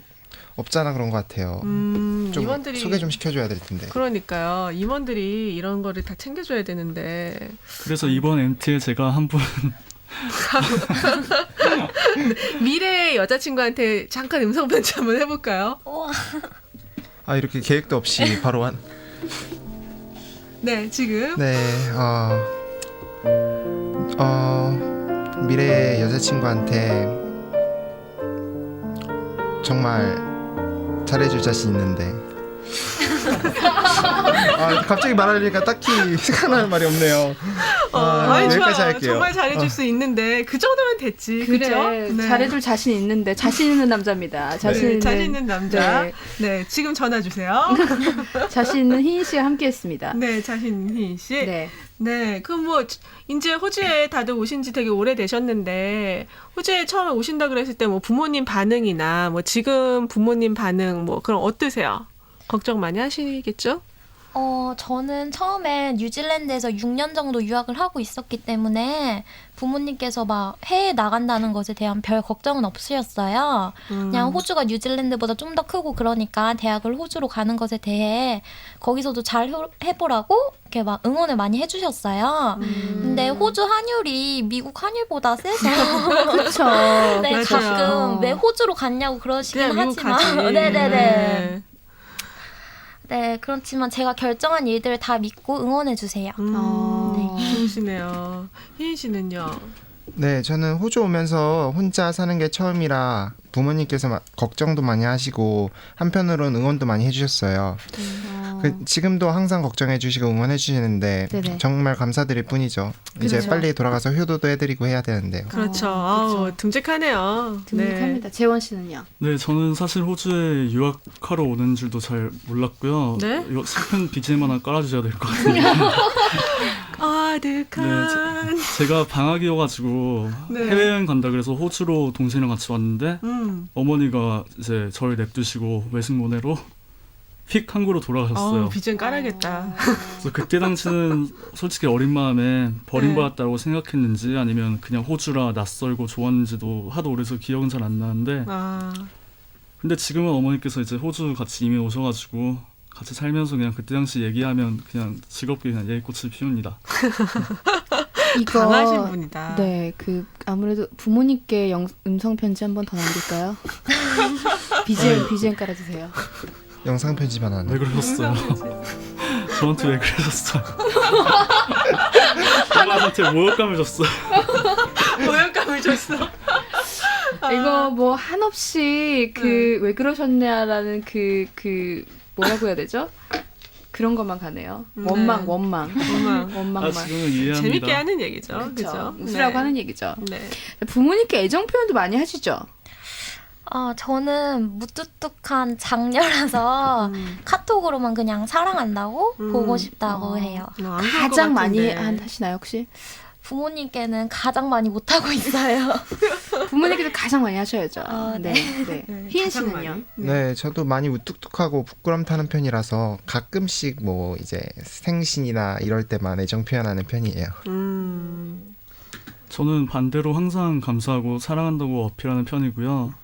Speaker 16: 없잖아 그런 것 같아요. 좀
Speaker 6: 임원들이
Speaker 16: 소개 좀 시켜줘야 될 텐데.
Speaker 6: 그러니까요. 임원들이 이런 거를 다 챙겨줘야 되는데.
Speaker 17: 그래서 이번 MT에 제가 한 분
Speaker 6: 미래의 여자친구한테 잠깐 음성 편지 한번 해볼까요?
Speaker 16: 이렇게 계획도 없이 바로 한.
Speaker 6: 네, 지금.
Speaker 16: 네, 미래의 여자친구한테 정말 잘해줄 자신 있는데. 갑자기 말하려니까 딱히 생각나는 말이 없네요. 여기까지
Speaker 6: 좋아요.
Speaker 16: 할게요.
Speaker 6: 정말 잘해줄 수 있는데 그 정도면 됐지.
Speaker 13: 그래.
Speaker 6: 그죠? 네.
Speaker 13: 잘해줄 자신 있는데 자신 있는 남자입니다. 자신
Speaker 6: 있는 남자. 네, 지금 전화 주세요.
Speaker 13: 자신 있는 희인 씨와 함께했습니다.
Speaker 6: 네, 자신 있는 희인 씨. 네, 그럼 뭐 이제 호주에 다들 오신 지 되게 오래 되셨는데 호주에 처음에 오신다 그랬을 때 뭐 부모님 반응이나 뭐 지금 부모님 반응 뭐 그럼 어떠세요? 걱정 많이 하시겠죠?
Speaker 15: 저는 처음에 뉴질랜드에서 6년 정도 유학을 하고 있었기 때문에 부모님께서 막 해외에 나간다는 것에 대한 별 걱정은 없으셨어요. 그냥 호주가 뉴질랜드보다 좀 더 크고 그러니까 대학을 호주로 가는 것에 대해 거기서도 잘 해보라고 이렇게 막 응원을 많이 해주셨어요. 근데 호주 환율이 미국 환율보다 세서
Speaker 13: 그렇죠.
Speaker 15: 네,
Speaker 6: 맞아요.
Speaker 15: 가끔 왜 호주로 갔냐고 그러시긴 하지만 네네네. 네, 그렇지만 제가 결정한 일들을 다 믿고 응원해주세요.
Speaker 6: 좋으시네요. 희인 씨는요?
Speaker 16: 네, 저는 호주 오면서 혼자 사는 게 처음이라 부모님께서 걱정도 많이 하시고 한편으로는 응원도 많이 해주셨어요. 지금도 항상 걱정해주시고 응원해주시는데 정말 감사드릴 뿐이죠. 이제
Speaker 13: 그렇죠.
Speaker 16: 빨리 돌아가서 효도도 해드리고 해야 되는데요.
Speaker 6: 그렇죠. 듬직하네요.
Speaker 13: 듬직합니다. 재원 씨는요?
Speaker 17: 네, 저는 사실 호주에 유학하러 오는 줄도 잘 몰랐고요.
Speaker 6: 네?
Speaker 17: 이거 슬픈 BGM 하나 깔아주셔야 될 것 같은데.
Speaker 6: 가득한.
Speaker 17: 제가 방학이어가지고
Speaker 6: 네.
Speaker 17: 해외여행 간다 그래서 호주로 동생이랑 같이 왔는데 어머니가 이제 저를 냅두시고 외숙모네로 휙 한국으로 돌아가셨어요.
Speaker 6: 빚은 깔아야겠다.
Speaker 17: 그래서 그때 당시는 솔직히 어린 마음에 버림받았다고 생각했는지 아니면 그냥 호주라 낯설고 좋았는지도 하도 오래서 기억은 잘 안 나는데 근데 지금은 어머니께서 이제 호주 같이 이민 오셔가지고 같이 살면서 그냥 그때 당시 얘기하면 그냥 즐겁게 그냥 얘기꽃을 피웁니다.
Speaker 13: 이거
Speaker 6: 강하신 분이다.
Speaker 13: 네, 그 아무래도 부모님께 음성 편지 한 번 더 남길까요? BGM 깔아주세요.
Speaker 16: 영상 편집만 하네.
Speaker 17: 왜 그러셨어요? 저한테 왜 그러셨어요? 엄마한테 모욕감을 줬어요.
Speaker 6: 모욕감을 줬어.
Speaker 13: 이거 뭐 한없이 왜 그러셨냐라는 그 뭐라고 해야 되죠? 그런 것만 가네요. 원망. 원망만.
Speaker 17: 지금은 이해합니다.
Speaker 6: 재밌게 하는 얘기죠.
Speaker 13: 그렇죠.
Speaker 6: 그죠?
Speaker 13: 웃으라고 하는 얘기죠.
Speaker 6: 네.
Speaker 13: 부모님께 애정 표현도 많이 하시죠?
Speaker 15: 저는 무뚝뚝한 장녀라서 카톡으로만 그냥 사랑한다고 보고 싶다고 해요.
Speaker 13: 가장 많이 하시나요 혹시?
Speaker 15: 부모님께는 가장 많이 못하고 있어요.
Speaker 13: 부모님께도 가장 많이 하셔야죠.
Speaker 15: 네.
Speaker 13: 희인 씨는요?
Speaker 16: 네, 저도 많이 우뚝뚝하고 부끄럼 타는 편이라서 가끔씩 뭐 이제 생신이나 이럴 때만 애정 표현하는 편이에요.
Speaker 17: 저는 반대로 항상 감사하고 사랑한다고 어필하는 편이고요.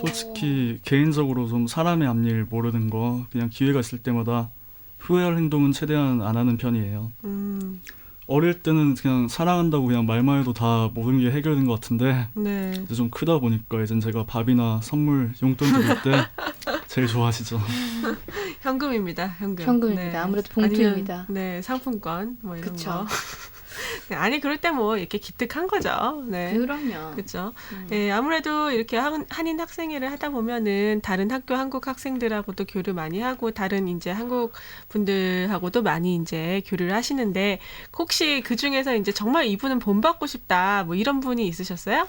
Speaker 17: 솔직히 개인적으로 좀 사람의 앞일 모르는 거 그냥 기회가 있을 때마다 후회할 행동은 최대한 안 하는 편이에요. 어릴 때는 그냥 사랑한다고 그냥 말만 해도 다 모든 게 해결된 것 같은데 이제 좀 크다 보니까 이젠 제가 밥이나 선물, 용돈 드릴 때 제일 좋아하시죠.
Speaker 6: 현금입니다.
Speaker 13: 현금입니다. 아무래도 봉투입니다.
Speaker 6: 아니면, 상품권 뭐 이런
Speaker 13: 그쵸.
Speaker 6: 거. 네, 아니 그럴 때 뭐 이렇게 기특한 거죠. 네.
Speaker 13: 그럼요.
Speaker 6: 그렇죠. 네, 아무래도 이렇게 한인 학생회를 하다 보면은 다른 학교 한국 학생들하고도 교류 많이 하고 다른 이제 한국 분들하고도 많이 이제 교류를 하시는데 혹시 그 중에서 이제 정말 이분은 본받고 싶다 뭐 이런 분이 있으셨어요?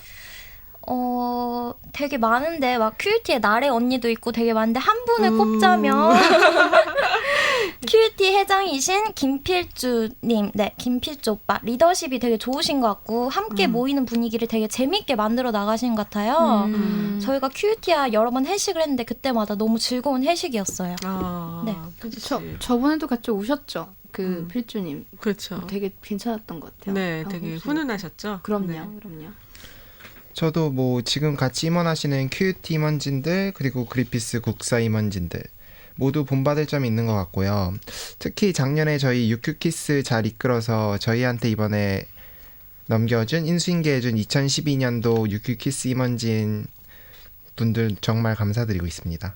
Speaker 15: 되게 많은데 막 큐티에 나래 언니도 있고 되게 많은데 한 분을 꼽자면 큐티 회장이신 김필주님, 김필주 오빠 리더십이 되게 좋으신 것 같고 함께 모이는 분위기를 되게 재밌게 만들어 나가신 것 같아요. 저희가 큐티야 여러 번 회식을 했는데 그때마다 너무 즐거운 회식이었어요.
Speaker 6: 네.
Speaker 13: 저번에도 같이 오셨죠? 그 필주님.
Speaker 6: 그렇죠.
Speaker 13: 되게 괜찮았던 것 같아요.
Speaker 6: 네, 되게 훈훈하셨죠.
Speaker 13: 그럼요.
Speaker 16: 저도 뭐 지금 같이 임원하시는 큐티 임원진들 그리고 그리피스 국사 임원진들 모두 본받을 점이 있는 것 같고요. 특히 작년에 저희 유큐키스 잘 이끌어서 저희한테 이번에 넘겨준 인수인계해준 2012년도 유큐키스 임원진 분들 정말 감사드리고 있습니다.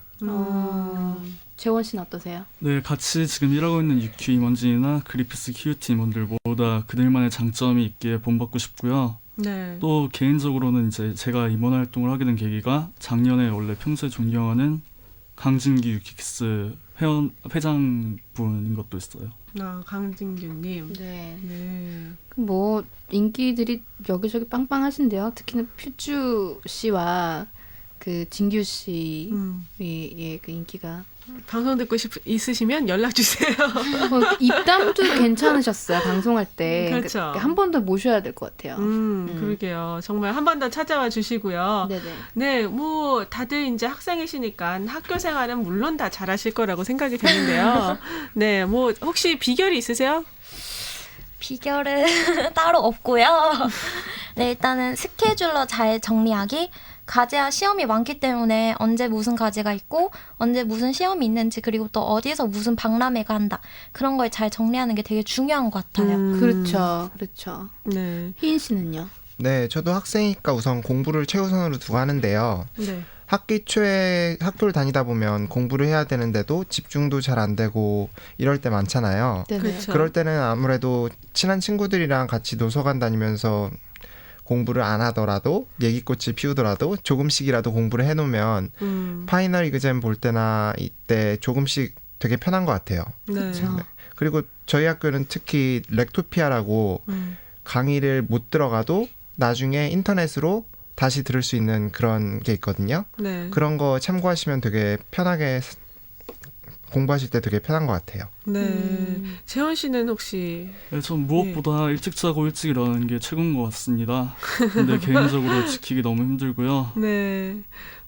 Speaker 13: 재원 씨는 어떠세요?
Speaker 17: 네, 같이 지금 일하고 있는 유큐 임원진이나 그리피스 큐티 임원들 모두 다 그들만의 장점이 있기에 본받고 싶고요.
Speaker 6: 네.
Speaker 17: 또 개인적으로는 이제 제가 임원 활동을 하게 된 계기가 작년에 원래 평소에 존경하는 강진기 유키키스 회장분인 것도 있어요.
Speaker 6: 강진규님.
Speaker 13: 네. 뭐 인기들이 여기저기 빵빵하신데요. 특히나 퓨주 씨와 그 진규 씨의 그 인기가
Speaker 6: 방송 듣고 있으시면 연락 주세요.
Speaker 13: 입담도 괜찮으셨어요. 방송할 때.
Speaker 6: 그렇죠.
Speaker 13: 한 번 더 모셔야 될 것 같아요.
Speaker 6: 그러게요. 정말 한 번 더 찾아와 주시고요.
Speaker 13: 네네.
Speaker 6: 네, 뭐 다들 이제 학생이시니까 학교 생활은 물론 다 잘하실 거라고 생각이 되는데요. 네, 뭐 혹시 비결이 있으세요?
Speaker 15: 비결은 따로 없고요. 네, 일단은 스케줄러 잘 정리하기. 과제와 시험이 많기 때문에 언제 무슨 과제가 있고 언제 무슨 시험이 있는지 그리고 또 어디에서 무슨 박람회가 한다. 그런 걸 잘 정리하는 게 되게 중요한 것 같아요.
Speaker 13: 그렇죠.
Speaker 6: 네.
Speaker 13: 희인 씨는요?
Speaker 16: 네, 저도 학생이니까 우선 공부를 최우선으로 두고 하는데요.
Speaker 6: 네.
Speaker 16: 학기 초에 학교를 다니다 보면 공부를 해야 되는데도 집중도 잘 안 되고 이럴 때 많잖아요.
Speaker 6: 그렇죠.
Speaker 16: 그럴 때는 아무래도 친한 친구들이랑 같이 도서관 다니면서 공부를 안 하더라도 얘기꽃을 피우더라도 조금씩이라도 공부를 해놓으면 파이널 이그잼 볼 때나 이때 조금씩 되게 편한 것 같아요.
Speaker 6: 네.
Speaker 16: 그리고 저희 학교는 특히 렉토피아라고 강의를 못 들어가도 나중에 인터넷으로 다시 들을 수 있는 그런 게 있거든요.
Speaker 6: 네.
Speaker 16: 그런 거 참고하시면 되게 편하게 공부하실 때 되게 편한 것 같아요.
Speaker 6: 네. 재원 씨는 혹시?
Speaker 17: 네, 전 무엇보다 일찍 자고 일찍 일어나는 게 최고인 것 같습니다. 근데 개인적으로 지키기 너무 힘들고요.
Speaker 6: 네,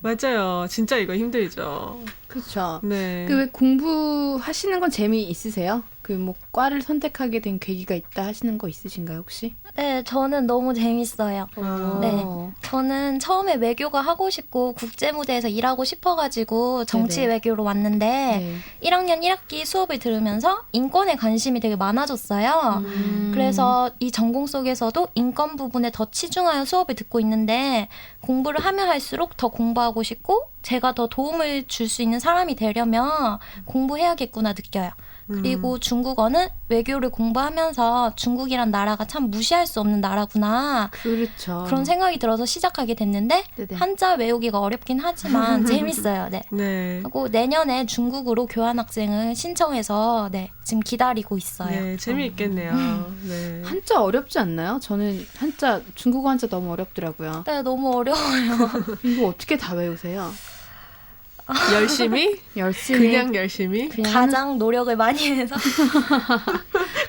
Speaker 6: 맞아요. 진짜 이거 힘들죠.
Speaker 13: 그렇죠.
Speaker 6: 네.
Speaker 13: 그 왜 공부하시는 건 재미 있으세요? 그 뭐 과를 선택하게 된 계기가 있다 하시는 거 있으신가요 혹시?
Speaker 15: 네, 저는 너무 재밌어요. 네, 저는 처음에 외교가 하고 싶고 국제 무대에서 일하고 싶어가지고 정치
Speaker 13: 네네.
Speaker 15: 외교로 왔는데
Speaker 13: 네.
Speaker 15: 1학년 1학기 수업을 들으면서 인권에 관심이 되게 많아졌어요. 그래서 이 전공 속에서도 인권 부분에 더 치중하여 수업을 듣고 있는데 공부를 하면 할수록 더 공부하고 싶고 제가 더 도움을 줄 수 있는 사람이 되려면 공부해야겠구나 느껴요. 그리고 중국어는 외교를 공부하면서 중국이란 나라가 참 무시할 수 없는 나라구나.
Speaker 13: 그렇죠.
Speaker 15: 그런 생각이 들어서 시작하게 됐는데
Speaker 13: 네네.
Speaker 15: 한자 외우기가 어렵긴 하지만 재밌어요. 네.
Speaker 6: 네.
Speaker 15: 그리고 내년에 중국으로 교환학생을 신청해서 네, 지금 기다리고 있어요.
Speaker 6: 네, 재미있겠네요. 네.
Speaker 13: 한자 어렵지 않나요? 저는 중국어 한자 너무 어렵더라고요.
Speaker 15: 네, 너무 어려워요.
Speaker 13: 이거 어떻게 다 외우세요?
Speaker 6: 열심히? 그냥 열심히?
Speaker 15: 가장 노력을 많이 해서.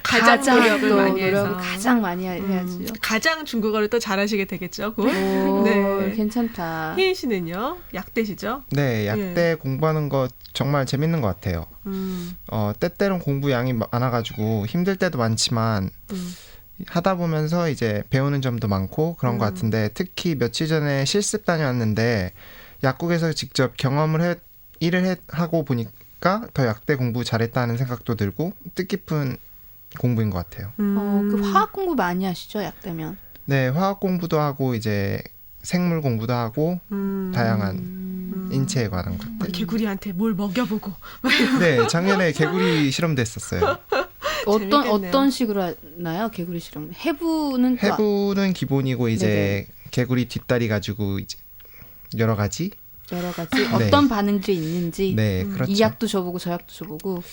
Speaker 6: 가장 노력을 많이
Speaker 13: 노력을
Speaker 6: 해서.
Speaker 13: 가장 많이 해야지.
Speaker 6: 가장 중국어를 또 잘하시게 되겠죠. 곧?
Speaker 13: 오,
Speaker 6: 네.
Speaker 13: 괜찮다.
Speaker 6: 희인 씨는요? 약대시죠?
Speaker 16: 네, 약대 공부하는 거 정말 재밌는 것 같아요. 때때로는 공부 양이 많아가지고 힘들 때도 많지만 하다 보면서 이제 배우는 점도 많고 그런 것 같은데 특히 며칠 전에 실습 다녀왔는데 약국에서 직접 일을 하고 보니까 더 약대 공부 잘했다는 생각도 들고 뜻깊은 공부인 것 같아요.
Speaker 13: 그 화학 공부 많이 하시죠, 약대면?
Speaker 16: 네, 화학 공부도 하고 이제 생물 공부도 하고 다양한 인체에 관한 것들.
Speaker 6: 개구리한테 뭘 먹여보고.
Speaker 16: 네, 작년에 개구리 실험도 했었어요.
Speaker 13: 어떤 식으로 하나요, 개구리 실험? 해부는
Speaker 16: 기본이고 이제 개구리 뒷다리 가지고 이제 여러 가지
Speaker 13: 네. 어떤 반응들이 있는지
Speaker 16: 네, 그렇죠.
Speaker 13: 이 약도 줘보고 저 약도 줘보고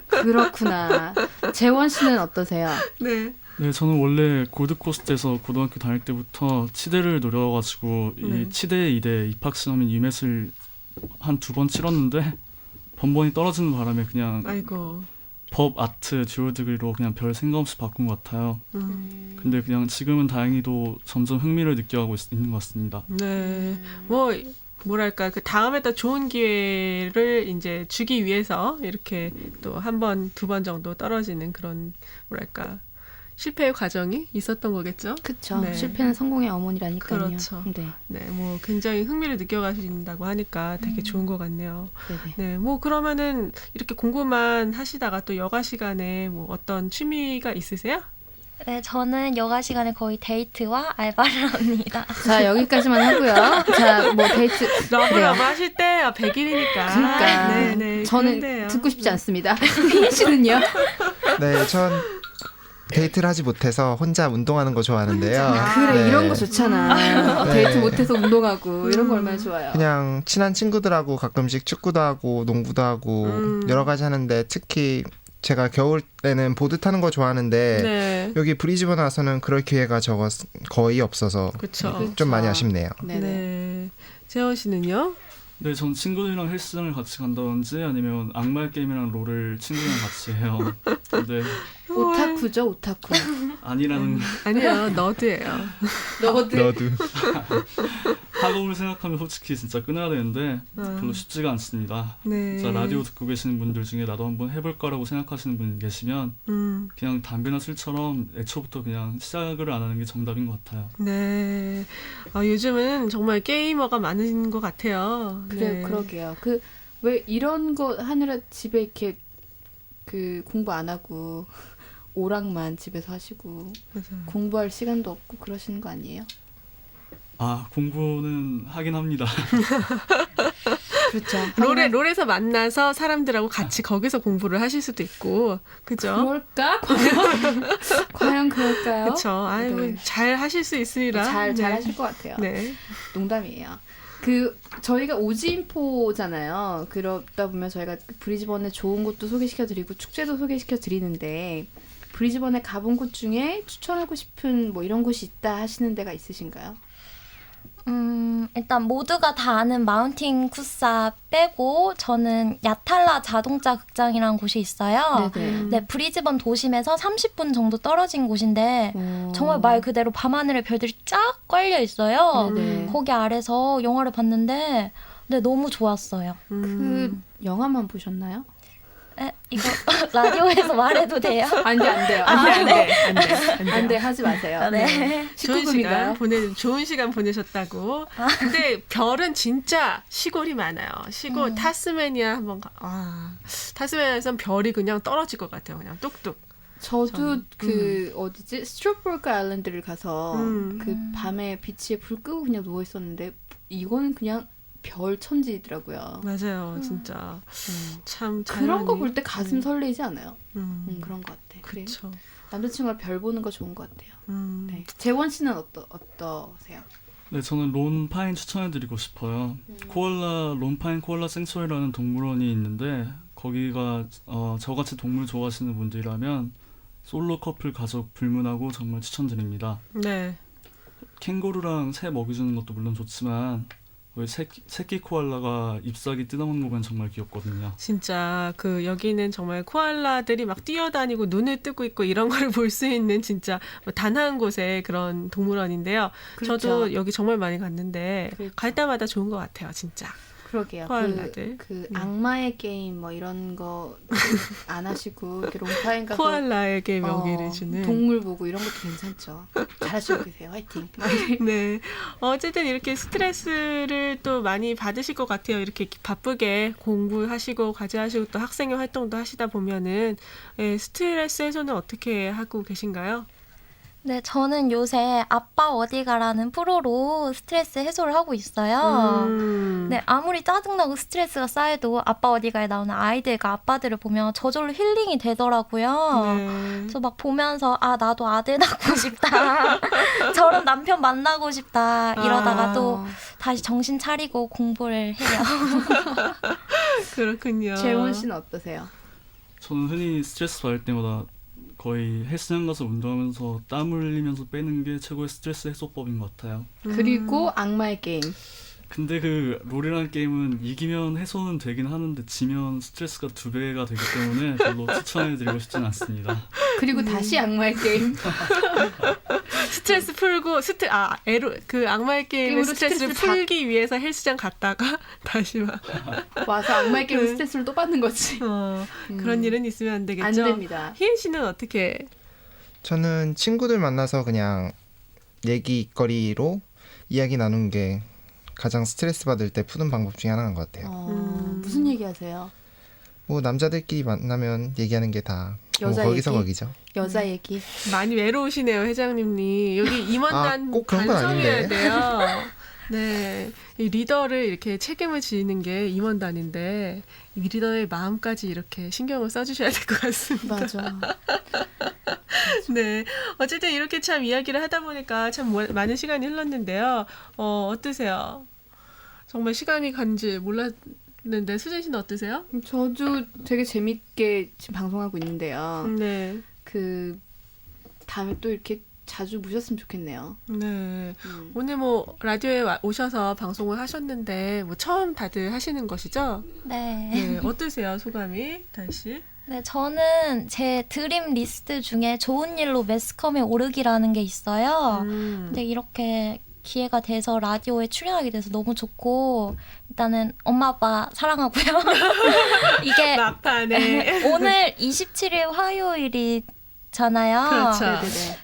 Speaker 13: 그렇구나. 재원 씨는 어떠세요?
Speaker 17: 네, 저는 원래 골드코스트에서 고등학교 다닐 때부터 치대를 노려가지고 이 치대 이대 입학 시험인 유맷을 한 2번 치렀는데 번번이 떨어지는 바람에 그냥 법, 아트, 듀얼 디그리로 그냥 별 생각 없이 바꾼 것 같아요. 근데 그냥 지금은 다행히도 점점 흥미를 느껴가고 있는 것 같습니다.
Speaker 6: 네, 뭐랄까 그 다음에도 좋은 기회를 이제 주기 위해서 이렇게 또 한 번, 2번 정도 떨어지는 그런 뭐랄까 실패의 과정이 있었던 거겠죠.
Speaker 13: 그렇죠.
Speaker 6: 네.
Speaker 13: 실패는 성공의 어머니라니까요.
Speaker 6: 그렇죠.
Speaker 13: 네.
Speaker 6: 네, 뭐 굉장히 흥미를 느껴가신다고 하니까 되게 좋은 것 같네요.
Speaker 13: 네네.
Speaker 6: 네, 뭐 그러면은 이렇게 공부만 하시다가 또 여가 시간에 뭐 어떤 취미가 있으세요?
Speaker 15: 네, 저는 여가 시간에 거의 데이트와 알바를 합니다.
Speaker 13: 자, 여기까지만 하고요. 자, 뭐 데이트
Speaker 6: 러브 하실 때 100일이니까.
Speaker 13: 그러니까
Speaker 6: 네,
Speaker 13: 저는
Speaker 6: 그런데요.
Speaker 13: 듣고 싶지 않습니다. 희인 씨는요?
Speaker 16: 네, 전 데이트를 하지 못해서 혼자 운동하는 거 좋아하는데요.
Speaker 13: 그래,
Speaker 16: 네.
Speaker 13: 이런 거 좋잖아.
Speaker 16: 네.
Speaker 13: 데이트 못해서 운동하고 이런 거 얼마나 좋아요.
Speaker 16: 그냥 친한 친구들하고 가끔씩 축구도 하고 농구도 하고 여러 가지 하는데 특히 제가 겨울 때는 보드 타는 거 좋아하는데 여기 브리즈번 와서는 그럴 기회가 거의 없어서 좀 많이 아쉽네요.
Speaker 6: 네. 재원 씨는요?
Speaker 17: 네, 전 친구들이랑 헬스장을 같이 간다든지 아니면 악마 게임이랑 롤을 친구들이랑 같이 해요. 근데
Speaker 13: 오타쿠죠, 오타쿠.
Speaker 17: 아니라는
Speaker 6: 아니요, 너드예요.
Speaker 16: 너드.
Speaker 17: 학업을 생각하면 솔직히 진짜 끊어야 되는데 별로 쉽지가 않습니다.
Speaker 6: 네.
Speaker 17: 자, 라디오 듣고 계시는 분들 중에 나도 한번 해볼까라고 생각하시는 분 계시면 그냥 담배나 술처럼 애초부터 그냥 시작을 안 하는 게 정답인 것 같아요.
Speaker 6: 네. 요즘은 정말 게이머가 많은 것 같아요.
Speaker 13: 그래, 그러게요. 왜 이런 거 하느라 집에 이렇게 공부 안 하고 오락만 집에서 하시고
Speaker 6: 맞아요.
Speaker 13: 공부할 시간도 없고 그러시는 거 아니에요?
Speaker 17: 아, 공부는 하긴 합니다.
Speaker 13: 그렇죠.
Speaker 6: 롤에서 만나서 사람들하고 같이 거기서 공부를 하실 수도 있고, 그죠?
Speaker 13: 그럴까? 과연 그럴까요?
Speaker 6: 그렇죠.
Speaker 13: 네.
Speaker 6: 잘 하실 수 있으리라.
Speaker 13: 잘 하실 것 같아요.
Speaker 6: 네.
Speaker 13: 농담이에요. 저희가 오지인포잖아요. 그러다 보면 저희가 브리즈번에 좋은 곳도 소개시켜드리고 축제도 소개시켜드리는데 브리즈번에 가본 곳 중에 추천하고 싶은 뭐 이런 곳이 있다 하시는 데가 있으신가요?
Speaker 15: 일단 모두가 다 아는 마운틴 쿠사 빼고 저는 야탈라 자동차 극장이라는 곳이 있어요.
Speaker 13: 네네.
Speaker 15: 네, 브리즈번 도심에서 30분 정도 떨어진 곳인데 정말 말 그대로 밤하늘에 별들이 쫙 깔려 있어요.
Speaker 13: 네네.
Speaker 15: 거기 아래서 영화를 봤는데 네, 너무 좋았어요.
Speaker 13: 그 영화만 보셨나요?
Speaker 15: 이거 라디오에서 말해도 돼요?
Speaker 13: 안 돼요. 안 돼. 하지 마세요.
Speaker 15: 네.
Speaker 6: 좋은 시간 보내셨다고. 근데 별은 진짜 시골이 많아요. 시골 타스메니아 한번 타스메니아에선 별이 그냥 떨어질 것 같아요. 그냥 뚝뚝.
Speaker 13: 저도 어디지? 스트로버그 아일랜드를 가서 그 밤에 비치에 불 끄고 그냥 누워 있었는데 이거는 그냥 별 천지더라고요.
Speaker 6: 맞아요, 진짜. 참
Speaker 13: 그런 거 볼 때 가슴 설레지 않아요? 그런 것 같아.
Speaker 6: 그렇죠.
Speaker 13: 남자친구가 별 보는 거 좋은 것 같아요. 네. 재원 씨는 어떠세요?
Speaker 17: 네, 저는 론파인 추천해드리고 싶어요. 론파인 코알라 생츄어리라는 동물원이 있는데 거기가 저같이 동물 좋아하시는 분들이라면 솔로 커플 가족 불문하고 정말 추천드립니다.
Speaker 6: 네.
Speaker 17: 캥거루랑 새 먹여주는 것도 물론 좋지만 새끼 코알라가 잎사귀 뜯어먹는 거 보면 정말 귀엽거든요.
Speaker 6: 진짜 여기는 정말 코알라들이 막 뛰어다니고 눈을 뜨고 있고 이런 걸 볼 수 있는 진짜 단 한 곳의 그런 동물원인데요.
Speaker 13: 그렇죠.
Speaker 6: 저도 여기 정말 많이 갔는데
Speaker 13: 그렇죠.
Speaker 6: 갈 때마다 좋은 것 같아요, 진짜.
Speaker 13: 그러게요.
Speaker 6: 코알라들.
Speaker 13: 악마의 게임 뭐 이런 거 안 하시고 이렇게 롱파인 가서
Speaker 6: 코알라에게 명예를 주는
Speaker 13: 동물 보고 이런 것도 괜찮죠. 잘하시고 계세요. 화이팅.
Speaker 6: 네. 어쨌든 이렇게 스트레스를 또 많이 받으실 것 같아요. 이렇게 바쁘게 공부하시고 과제하시고 또 학생회 활동도 하시다 보면은 스트레스 해소는 어떻게 하고 계신가요?
Speaker 15: 네, 저는 요새 아빠 어디가라는 프로로 스트레스 해소를 하고 있어요. 네, 아무리 짜증나고 스트레스가 쌓여도 아빠 어디가에 나오는 아이들과 아빠들을 보면 저절로 힐링이 되더라고요. 그래서 막 보면서 나도 아들 낳고 싶다. 저런 남편 만나고 싶다. 이러다가 또 다시 정신 차리고 공부를 해요.
Speaker 6: 그렇군요.
Speaker 13: 재원 씨는 어떠세요?
Speaker 17: 저는 흔히 스트레스 받을 때마다 거의 헬스장 가서 운동하면서 땀 흘리면서 빼는 게 최고의 스트레스 해소법인 것 같아요.
Speaker 13: 그리고 악마의 게임.
Speaker 17: 근데 롤이라는 게임은 이기면 해소는 되긴 하는데 지면 스트레스가 2배가 되기 때문에 별로 추천해드리고 싶진 않습니다.
Speaker 13: 그리고 다시 악마의 게임.
Speaker 6: 스트레스 풀고 악마의 게임의 스트레스를 풀기 위해서 헬스장 갔다가 다시
Speaker 13: 와서 악마의 게임 스트레스를 또 받는 거지.
Speaker 6: 그런 일은 있으면 안 되겠죠.
Speaker 13: 안 됩니다.
Speaker 6: 희은 씨는 어떻게?
Speaker 16: 저는 친구들 만나서 그냥 얘기거리로 이야기 나누는 게 가장 스트레스 받을 때 푸는 방법 중에 하나인 것 같아요.
Speaker 13: 무슨 얘기하세요?
Speaker 16: 뭐 남자들끼리 만나면 얘기하는 게 다
Speaker 13: 여자
Speaker 16: 거기서
Speaker 13: 얘기?
Speaker 16: 거기죠.
Speaker 13: 여자 얘기.
Speaker 6: 많이 외로우시네요, 회장님이. 여기 임원단
Speaker 16: 꼭 그런 건
Speaker 6: 반성해야
Speaker 16: 아닌데.
Speaker 6: 돼요. 네, 이 리더를 이렇게 책임을 지는 게 임원단인데 이 리더의 마음까지 이렇게 신경을 써주셔야 될 것 같습니다.
Speaker 13: 맞아.
Speaker 6: 네, 어쨌든 이렇게 참 이야기를 하다 보니까 참 많은 시간이 흘렀는데요. 어떠세요? 정말 시간이 간지 몰랐는데 수진 씨는 어떠세요?
Speaker 13: 저도 되게 재밌게 지금 방송하고 있는데요.
Speaker 6: 네.
Speaker 13: 다음에 또 이렇게 자주 모셨으면 좋겠네요.
Speaker 6: 네. 오늘 라디오에 오셔서 방송을 하셨는데 처음 다들 하시는 것이죠?
Speaker 15: 네.
Speaker 6: 어떠세요, 소감이? 다시?
Speaker 15: 네, 저는 제 드림 리스트 중에 좋은 일로 매스컴에 오르기라는 게 있어요. 근데 이렇게 기회가 돼서 라디오에 출연하게 돼서 너무 좋고 일단은 엄마 아빠 사랑하고요. 이게
Speaker 6: 막판에
Speaker 15: 오늘 27일 화요일이잖아요.
Speaker 6: 그렇죠.
Speaker 13: 네네네.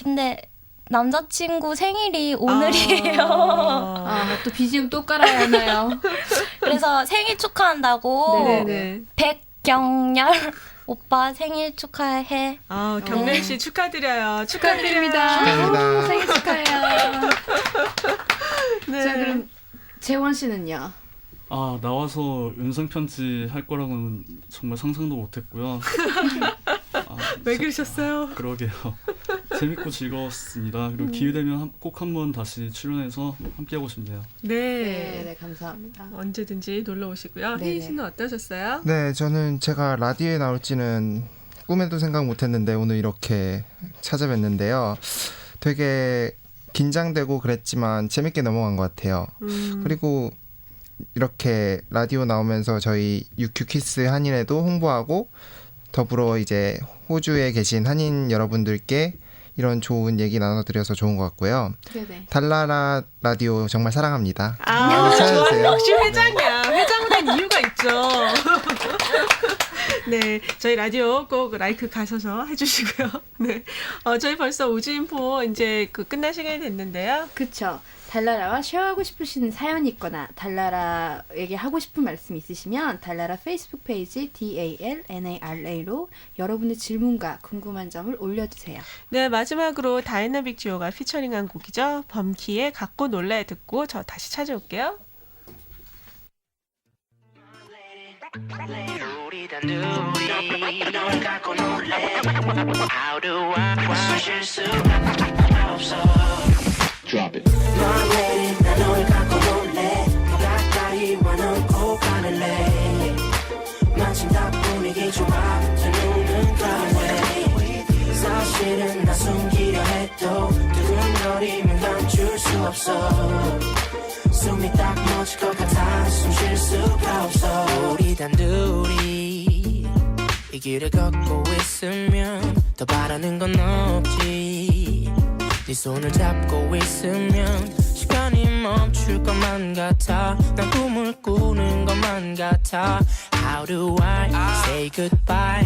Speaker 15: 근데 남자친구 생일이 오늘이에요.
Speaker 13: 또 BGM 또 깔아야 하나요?
Speaker 15: 그래서 생일 축하한다고
Speaker 6: 네네.
Speaker 15: 백경렬 오빠 생일 축하해.
Speaker 6: 경렬 씨 축하드려요.
Speaker 13: 축하드립니다. 생일 축하해요.
Speaker 6: 네.
Speaker 13: 자, 그럼 재원 씨는요?
Speaker 17: 나와서 음성편지 할 거라고는 정말 상상도 못했고요.
Speaker 6: 왜 그러셨어요?
Speaker 17: 그러게요. 재밌고 즐거웠습니다. 그리고 기회 되면 꼭 한번 다시 출연해서 함께하고 싶네요.
Speaker 6: 네,
Speaker 13: 감사합니다.
Speaker 6: 언제든지 놀러 오시고요. 혜인 씨는 어떠셨어요?
Speaker 16: 네, 저는 제가 라디오에 나올지는 꿈에도 생각 못했는데 오늘 이렇게 찾아뵀는데요. 되게 긴장되고 그랬지만 재밌게 넘어간 것 같아요. 그리고 이렇게 라디오 나오면서 저희 유큐키스 한인에도 홍보하고 더불어 이제 호주에 계신 한인 여러분들께 이런 좋은 얘기 나눠드려서 좋은 것 같고요.
Speaker 13: 네네.
Speaker 16: 달라라 라디오 정말 사랑합니다.
Speaker 6: 좋아. 역시 회장이야. 회장 된 이유가 있죠. 네, 저희 라디오 꼭 라이크 가셔서 해주시고요. 네, 저희 벌써 우주인포 이제 끝날 시간이 됐는데요.
Speaker 13: 그쵸. 달라라와 쉐어하고 싶으신 사연이 있거나 달라라에게 하고 싶은 말씀 있으시면 달라라 페이스북 페이지 DALNARA로 여러분의 질문과 궁금한 점을 올려주세요.
Speaker 6: 네, 마지막으로 다이나믹 듀오가 피처링한 곡이죠. 범키의 갖고 놀래 듣고 저 다시 찾아올게요.
Speaker 11: 우리 단둘이 널 갖고 놀래 How do I 실수 없어 Drop it My lady 난 널 갖고 놀래 더 가까이 와 넌 꼭 안을래 마침 딱 분위기 좋아 저 눈은 가네 사실은 나 숨기려 해도 두근거리면 감출 수 없어 숨이 딱 멎을 것 같아 숨 쉴 수가 없어 우리 단둘이 이 길을 걷고 있으면 더 바라는 건 없지 네 손을 잡고 있으면 시간이 멈출 것만 같아 난 꿈을 꾸는 것만 같아 How do I say goodbye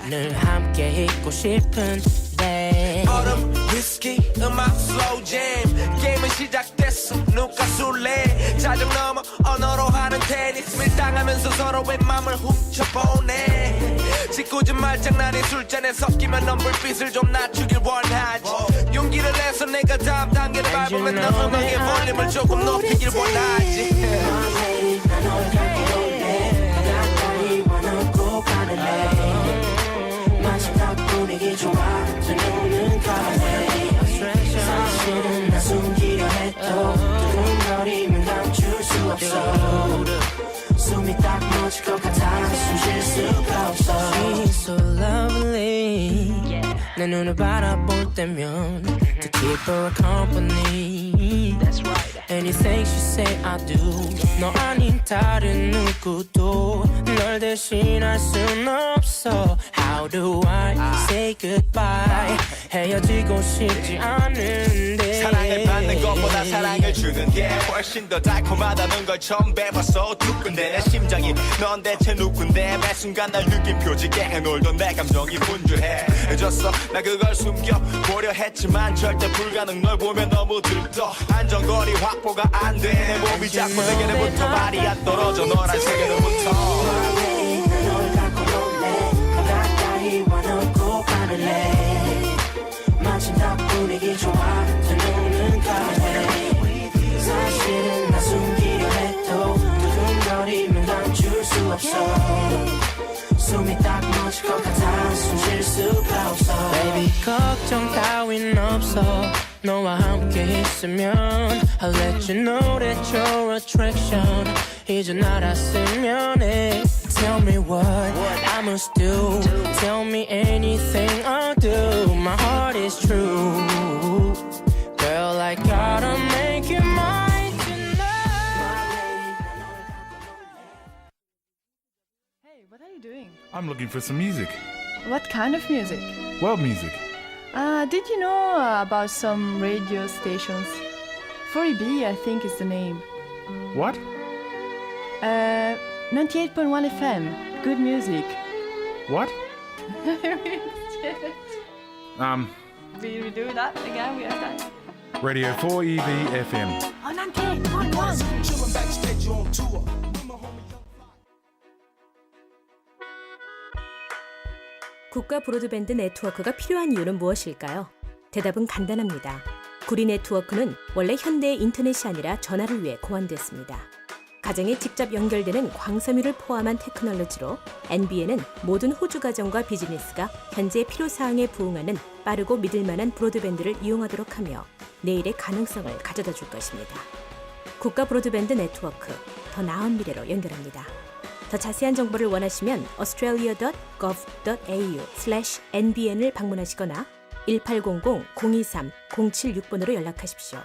Speaker 11: 오늘 함께 있고 싶은데
Speaker 18: 얼음 위스키 음악 슬로우 잼 게임은 시작됐어 누가 술래 자정 넘어 언어로 하는 테니스 밀당하면서 서로의 맘을 훔쳐보네 짓궂은 말장난이 술잔에 섞이면 넌 불빛을 좀 낮추길 원하지 용기를 내서 내가 다음 단계를 밟으면 너 음악의 볼륨을 조금 높이길 원하지 난 널 갖고 놀래 가까이 와 넌 꼭 안을래 마치 딱 분위기 좋아 저 눈은 가네 사실은 나 숨기려 해도 두근거리면 감출 수 없어 숨이 딱 멎을 것 같아 숨 쉴 수가 없어 She's so lovely 내 눈을 바라볼 때면 To keep her company Anything she say I do 너 아닌 다른 누구도 널 대신할 순 없어 How do I say goodbye 헤어지고 싶지 않은데
Speaker 19: 사랑을 받는 것보다 사랑을 주는 게 훨씬 더 달콤하다는 걸 처음 배웠어 두근데 내 심장이 넌 대체 누군데 매 순간 날 느낀 표지게 해놀던 내 감정이 분주해졌어 나 그걸 숨겨보려 했지만 절대 불가능 널 보면 너무 들떠 안정거리 확보가 안 돼 내 몸이 자꾸 내게로부터 말이 안 떨어져 너란 세계로부터 널 갖고 놀래 더 가까이 와 넌 꼭 안을래 마침 딱 분위기 좋아 저 눈은 가네 사실은 나 숨기려 해도 두근거리면 감출 수 없어 숨이 딱 멎을 것 같아 숨 쉴 수가 없어 Baby 걱정 따윈 없어 너와 함께 있으면 I'll let you know that your attraction 이제 알았으면 해 Tell me what I must do Tell me anything I'll do My heart is true Girl I gotta make you mine tonight
Speaker 1: Hey, what are you doing?
Speaker 20: I'm looking for some music.
Speaker 1: What kind of music?
Speaker 20: World music.
Speaker 1: Did you know about some radio stations? 4EB, I think is the name.
Speaker 20: What?
Speaker 1: 98.1 FM. Good music.
Speaker 20: What?
Speaker 1: We do that again, we have that.
Speaker 20: Radio 4EB FM.
Speaker 1: Oh, 98.1.
Speaker 11: Chillin' backstage on tour.
Speaker 21: 국가 브로드밴드 네트워크가 필요한 이유는 무엇일까요? 대답은 간단합니다. 구리 네트워크는 원래 현대의 인터넷이 아니라 전화를 위해 고안됐습니다. 가정에 직접 연결되는 광섬유를 포함한 테크놀로지로 NBN은 모든 호주 가정과 비즈니스가 현재의 필요사항에 부응하는 빠르고 믿을만한 브로드밴드를 이용하도록 하며 내일의 가능성을 가져다 줄 것입니다. 국가 브로드밴드 네트워크, 더 나은 미래로 연결합니다. 더 자세한 정보를 원하시면 australia.gov.au/nbn을 방문하시거나 1800-023-076번으로 연락하십시오.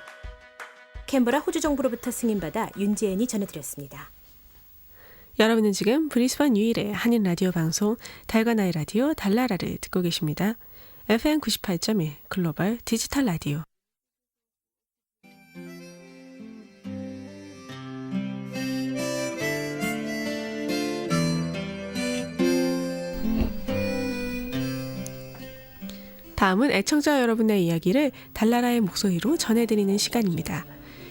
Speaker 21: 캔버라 호주 정부로부터 승인받아 윤지앤이 전해드렸습니다.
Speaker 6: 여러분은 지금 브리스번 유일의 한인 라디오 방송 달과 나의 라디오 달라라를 듣고 계십니다. FM 98.1 글로벌 디지털 라디오. 다음은 애청자 여러분의 이야기를 달라라의 목소리로 전해드리는 시간입니다.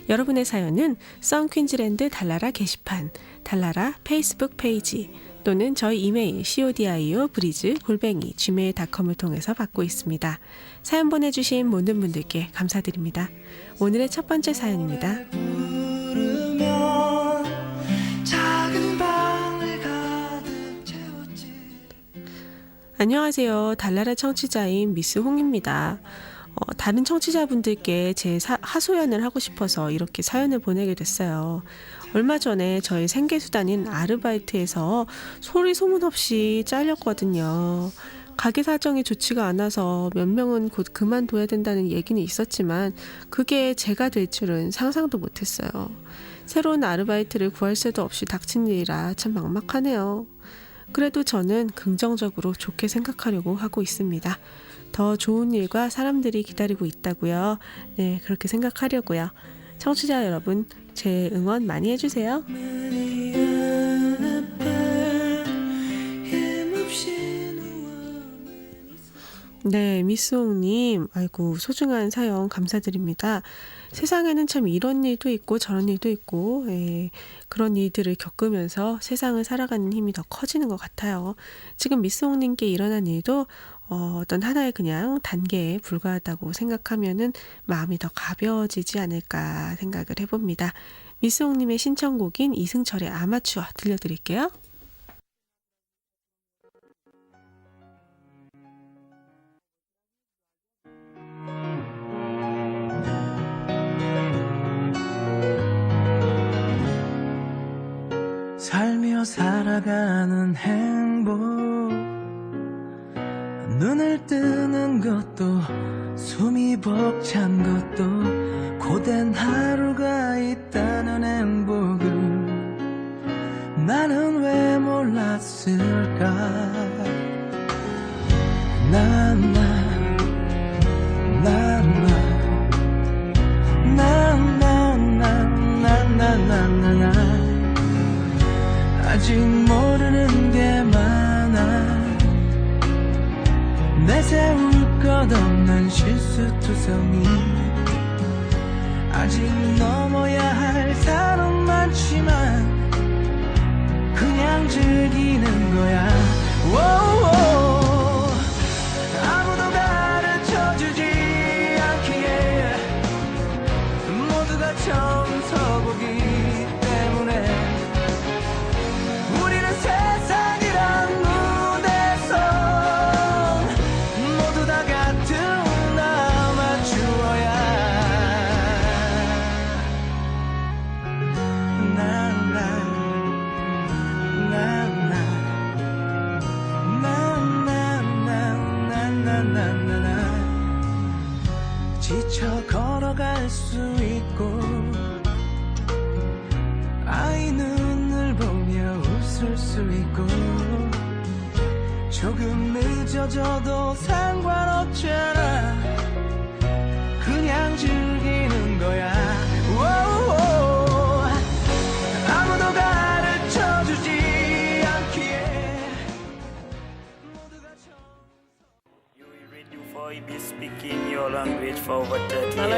Speaker 6: 여러분의 사연은 썬퀸즈랜드 달라라 게시판, 달라라 페이스북 페이지 또는 저희 이메일 codio@gmail.com을 통해서 받고 있습니다. 사연 보내주신 모든 분들께 감사드립니다. 오늘의 첫 번째 사연입니다. 안녕하세요. 달라라 청취자인 미스 홍입니다. 다른 청취자분들께 제 하소연을 하고 싶어서 이렇게 사연을 보내게 됐어요. 얼마 전에 저희 생계수단인 아르바이트에서 소리 소문 없이 잘렸거든요. 가게 사정이 좋지가 않아서 몇 명은 곧 그만둬야 된다는 얘기는 있었지만 그게 제가 될 줄은 상상도 못했어요. 새로운 아르바이트를 구할 새도 없이 닥친 일이라 참 막막하네요. 그래도 저는 긍정적으로 좋게 생각하려고 하고 있습니다. 더 좋은 일과 사람들이 기다리고 있다고요. 네, 그렇게 생각하려고요. 청취자 여러분, 제 응원 많이 해주세요. 네, 미스홍님, 아이고 소중한 사연 감사드립니다. 세상에는 참 이런 일도 있고 저런 일도 있고 그런 일들을 겪으면서 세상을 살아가는 힘이 더 커지는 것 같아요. 지금 미스홍님께 일어난 일도 어떤 하나의 그냥 단계에 불과하다고 생각하면은 마음이 더 가벼워지지 않을까 생각을 해봅니다. 미스홍님의 신청곡인 이승철의 아마추어 들려드릴게요.
Speaker 3: 살며 살아가는 행복 눈을 뜨는 것도 숨이 벅찬 것도 고된 하루가 있다는 행복을 나는 왜 몰랐을까 아직 모르는 게 많아 내세울 것 없는 실수투성이 아직 넘어야 할 산은 많지만 그냥 즐기는 거야 오오. 아무도 가르쳐주지 않기에 모두가 처음 서보기 때문에 우리는 세상이란 무대에서 모두 다 같은 아마추어야 지쳐 걸어갈 수 있고 아이 눈을 보며 웃을 수 있고 조금 늦어져도 상관없잖아 그냥 즐기는 거야 오오. 아무도 가르쳐주지 않기에
Speaker 12: be speaking your language for over 30 years on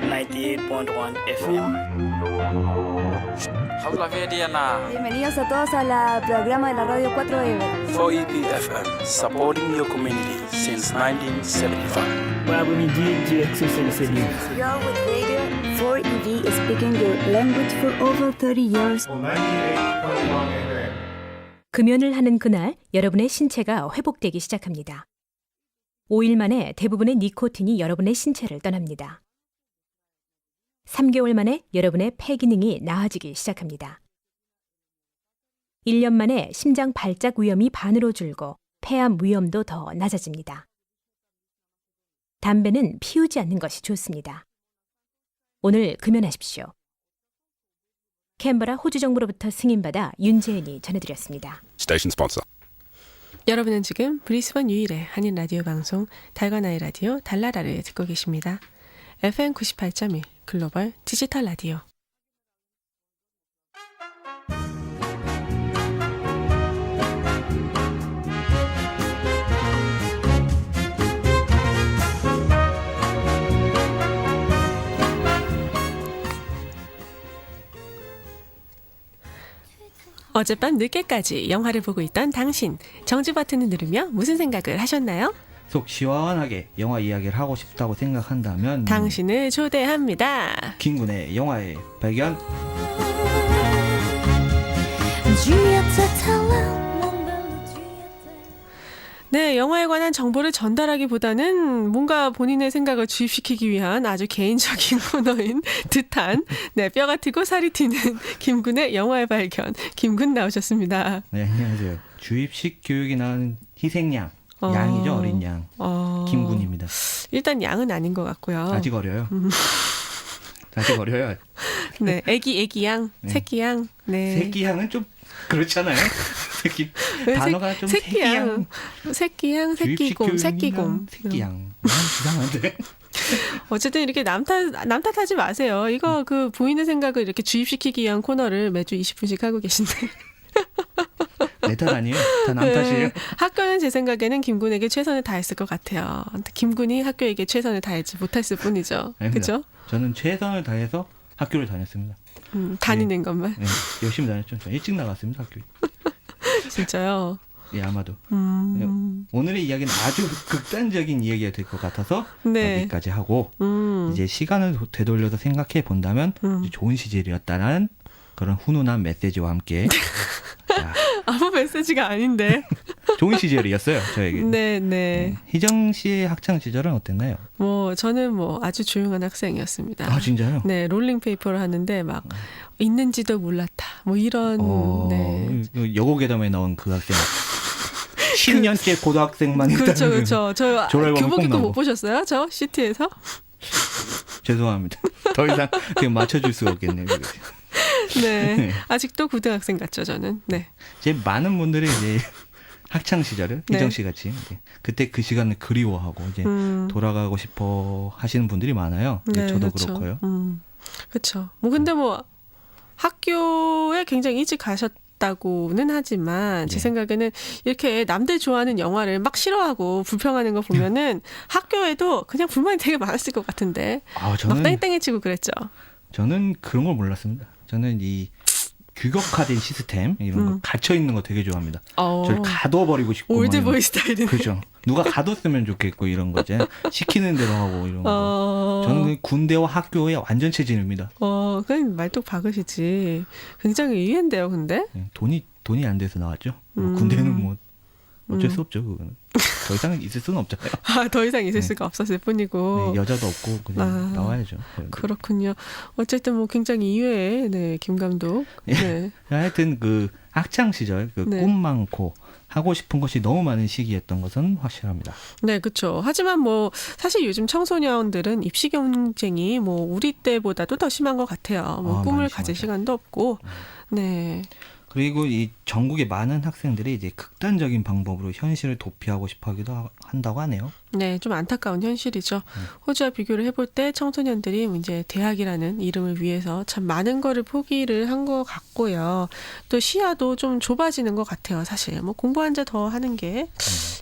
Speaker 12: 98.1 FM.
Speaker 4: Bienvenidos a todos a la programa de la radio 4EB.
Speaker 22: 4EB FM, supporting your community since 1975.
Speaker 4: You're with radio 4EB speaking your language for over 30 years.
Speaker 21: 금연을 하는 그날 여러분의 신체가 회복되기 시작합니다. 5일 만에 대부분의 니코틴이 여러분의 신체를 떠납니다. 3개월 만에 여러분의 폐 기능이 나아지기 시작합니다. 1년 만에 심장 발작 위험이 반으로 줄고 폐암 위험도 더 낮아집니다. 담배는 피우지 않는 것이 좋습니다. 오늘 금연하십시오. 캔버라 호주 정부로부터 승인받아 윤재은이 전해드렸습니다.
Speaker 2: Station sponsor.
Speaker 6: 여러분은 지금 브리스번 유일의 한인 라디오 방송 달과 나의 라디오 달라라를 듣고 계십니다. FM 98.1 글로벌 디지털 라디오. 어젯밤 늦게까지 영화를 보고 있던 당신, 정지 버튼을 누르며 무슨 생각을 하셨나요?
Speaker 5: 속 시원하게 영화 이야기를 하고 싶다고 생각한다면
Speaker 6: 당신을 초대합니다.
Speaker 5: 김군의 영화의 발견.
Speaker 6: 네, 영화에 관한 정보를 전달하기보다는 뭔가 본인의 생각을 주입시키기 위한 아주 개인적인 코너인 듯한 뼈가 트고 살이 튀는 김군의 영화의 발견. 김군 나오셨습니다.
Speaker 5: 네, 안녕하세요. 주입식 교육이 나온 희생양. 양이죠, 어린 양. 김군입니다.
Speaker 6: 일단 양은 아닌 것 같고요.
Speaker 5: 아직 어려요. 아직 어려요.
Speaker 6: 네, 애기 양, 네. 새끼 양. 네.
Speaker 5: 새끼 양은 좀 그렇잖아요. 새끼 단어가 좀
Speaker 6: 새끼 양, 새끼곰.
Speaker 5: 새끼 양. 이상한데.
Speaker 6: 어쨌든 이렇게 남 탓하지 마세요. 이거 그 보이는 생각을 이렇게 주입시키기 위한 코너를 매주 20분씩 하고 계신데.
Speaker 5: 내 탓 아니에요. 다 남 탓이에요.
Speaker 6: 네. 학교는 제 생각에는 김군에게 최선을 다했을 것 같아요. 김군이 학교에게 최선을 다하지 못했을 뿐이죠. 그렇죠?
Speaker 5: 저는 최선을 다해서 학교를 다녔습니다.
Speaker 6: 다니는 것만.
Speaker 5: 네, 열심히 다녔죠. 저 일찍 나갔습니다, 학교에.
Speaker 6: 진짜요?
Speaker 5: 예, 아마도. 오늘의 이야기는 아주 극단적인 이야기가 될 것 같아서
Speaker 6: 네.
Speaker 5: 여기까지 하고 이제 시간을 되돌려서 생각해 본다면 좋은 시절이었다는 그런 훈훈한 메시지와 함께
Speaker 6: 아무 메시지가 아닌데.
Speaker 5: 좋은 시절이었어요, 저에게.
Speaker 6: 네.
Speaker 5: 희정 씨의 학창 시절은 어땠나요?
Speaker 6: 저는 아주 조용한 학생이었습니다.
Speaker 5: 아, 진짜요?
Speaker 6: 네, 롤링 페이퍼를 하는데 막 있는지도 몰랐다. 이런. 네.
Speaker 5: 여고괴담에 나온 그 학생. 10년째 고등학생만
Speaker 6: 그렇죠. 저 교복입고 못
Speaker 5: 거.
Speaker 6: 보셨어요? 저 시티에서?
Speaker 5: 죄송합니다. 더 이상 맞춰줄 수가 없겠네요.
Speaker 6: 네. 아직도 고등학생 같죠, 저는. 네.
Speaker 5: 이제 많은 분들이 이제 학창 시절을
Speaker 6: 네.
Speaker 5: 희정 씨 같이 그때 그 시간을 그리워하고 이제 돌아가고 싶어 하시는 분들이 많아요.
Speaker 6: 네,
Speaker 5: 저도
Speaker 6: 그렇죠.
Speaker 5: 그렇고요.
Speaker 6: 그렇죠. 근데 학교에 굉장히 일찍 가셨다고는 하지만 제 생각에는 이렇게 남들 좋아하는 영화를 막 싫어하고 불평하는 거 보면은 학교에도 그냥 불만이 되게 많았을 것 같은데 막 땡땡이 치고 그랬죠.
Speaker 5: 저는 그런 걸 몰랐습니다. 저는 이 규격화된 시스템 이런 거 갇혀 있는 거 되게 좋아합니다. 저를 가둬버리고 싶고
Speaker 6: 올드보이 스타일이네.
Speaker 5: 그렇죠. 누가 가뒀으면 좋겠고 이런 거죠. 시키는 대로 하고 이런 거. 저는 군대와 학교의 완전 체질입니다.
Speaker 6: 그냥 말뚝 박으시지. 굉장히 의외인데요, 근데.
Speaker 5: 돈이 안 돼서 나왔죠. 군대는 어쩔 수 없죠, 그거는. 더 이상 있을 수는 없잖아요.
Speaker 6: 더 이상 있을 수가 없었을 뿐이고.
Speaker 5: 네, 여자도 없고 그냥 나와야죠.
Speaker 6: 그렇군요. 어쨌든 굉장히 이외에 김 감독. 네.
Speaker 5: 하여튼 그 학창 시절 꿈 많고 하고 싶은 것이 너무 많은 시기였던 것은 확실합니다.
Speaker 6: 네, 그렇죠. 하지만 사실 요즘 청소년들은 입시 경쟁이 우리 때보다도 더 심한 것 같아요. 꿈을 가질 시간도 없고. 네.
Speaker 5: 그리고 이 전국의 많은 학생들이 이제 극단적인 방법으로 현실을 도피하고 싶어 하기도 한다고 하네요.
Speaker 6: 네, 좀 안타까운 현실이죠. 호주와 비교를 해볼 때 청소년들이 이제 대학이라는 이름을 위해서 참 많은 거를 포기를 한 것 같고요. 또 시야도 좀 좁아지는 것 같아요, 사실. 공부 한 자 더 하는 게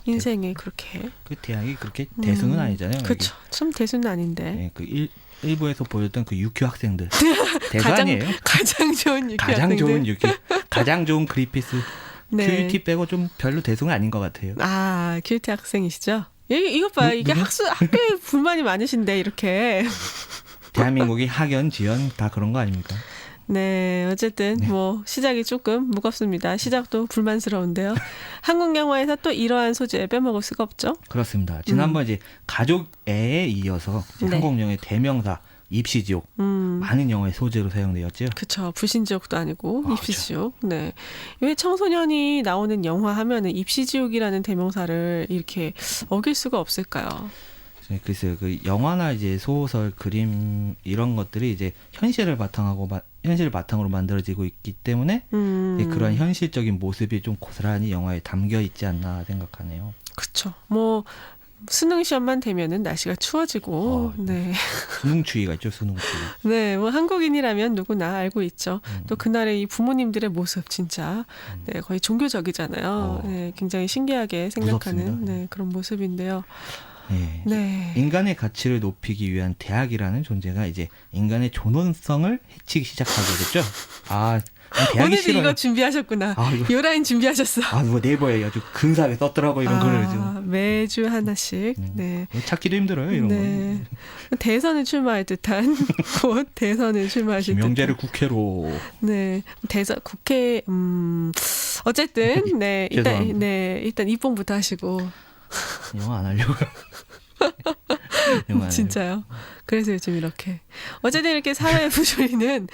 Speaker 6: 인생에 그렇게.
Speaker 5: 그 대학이 그렇게 대수는 아니잖아요.
Speaker 6: 그렇죠. 참 대수는 아닌데.
Speaker 5: 네, 일부에서 보였던 그 유큐 학생들. 대수 아니에요?
Speaker 6: 가장 좋은 유큐
Speaker 5: 가장
Speaker 6: 학생들.
Speaker 5: 좋은 유큐. 가장 좋은 그리피스.
Speaker 6: 네.
Speaker 5: 큐티 빼고 좀 별로 대수가 아닌 것 같아요.
Speaker 6: 큐티 학생이시죠? 이것 봐. 이게 학교에 불만이 많으신데 이렇게.
Speaker 5: 대한민국이 학연, 지연 다 그런 거 아닙니까?
Speaker 6: 네, 어쨌든 시작이 조금 무겁습니다. 시작도 불만스러운데요. 한국 영화에서 또 이러한 소재 빼먹을 수가 없죠.
Speaker 5: 그렇습니다. 지난번 이제 가족애에 이어서 이제 한국 영화의 대명사 입시지옥 많은 영화의 소재로 사용되었죠.
Speaker 6: 그렇죠. 불신지옥도 아니고 입시지옥. 네. 왜 청소년이 나오는 영화 하면은 입시지옥이라는 대명사를 이렇게 어길 수가 없을까요?
Speaker 5: 글쎄요, 그 영화나 이제 소설, 그림 이런 것들이 이제 현실을 바탕으로 만들어지고 있기 때문에 그런 현실적인 모습이 좀 고스란히 영화에 담겨 있지 않나 생각하네요.
Speaker 6: 그렇죠. 뭐 수능 시험만 되면은 날씨가 추워지고, 네.
Speaker 5: 수능추위가 있죠, 수능추위.
Speaker 6: 네, 뭐 한국인이라면 누구나 알고 있죠. 또 그날의 이 부모님들의 모습 진짜 네, 거의 종교적이잖아요. 네, 굉장히 신기하게 생각하는
Speaker 5: 무섭습니다.
Speaker 6: 네, 그런 모습인데요.
Speaker 5: 네.
Speaker 6: 네.
Speaker 5: 인간의 가치를 높이기 위한 대학이라는 존재가 이제 인간의 존엄성을 해치기 시작하게 됐죠. 대학이
Speaker 6: 오늘도
Speaker 5: 싫어요.
Speaker 6: 이거 준비하셨구나. 요 라인 준비하셨어.
Speaker 5: 뭐 네이버에 아주 근사하게 썼더라고 이런 거를 좀.
Speaker 6: 매주 하나씩. 네.
Speaker 5: 찾기도 힘들어요 이런
Speaker 6: 네. 대선을 출마할 듯한 곧 대선을 출마하실 듯한.
Speaker 5: 김영재를 국회로.
Speaker 6: 네. 국회 어쨌든 네 일단 입봉부터 하시고.
Speaker 5: 영화 안 하려고.
Speaker 6: 진짜요? 그래서 요즘 이렇게 어쨌든 이렇게 사회 부조리는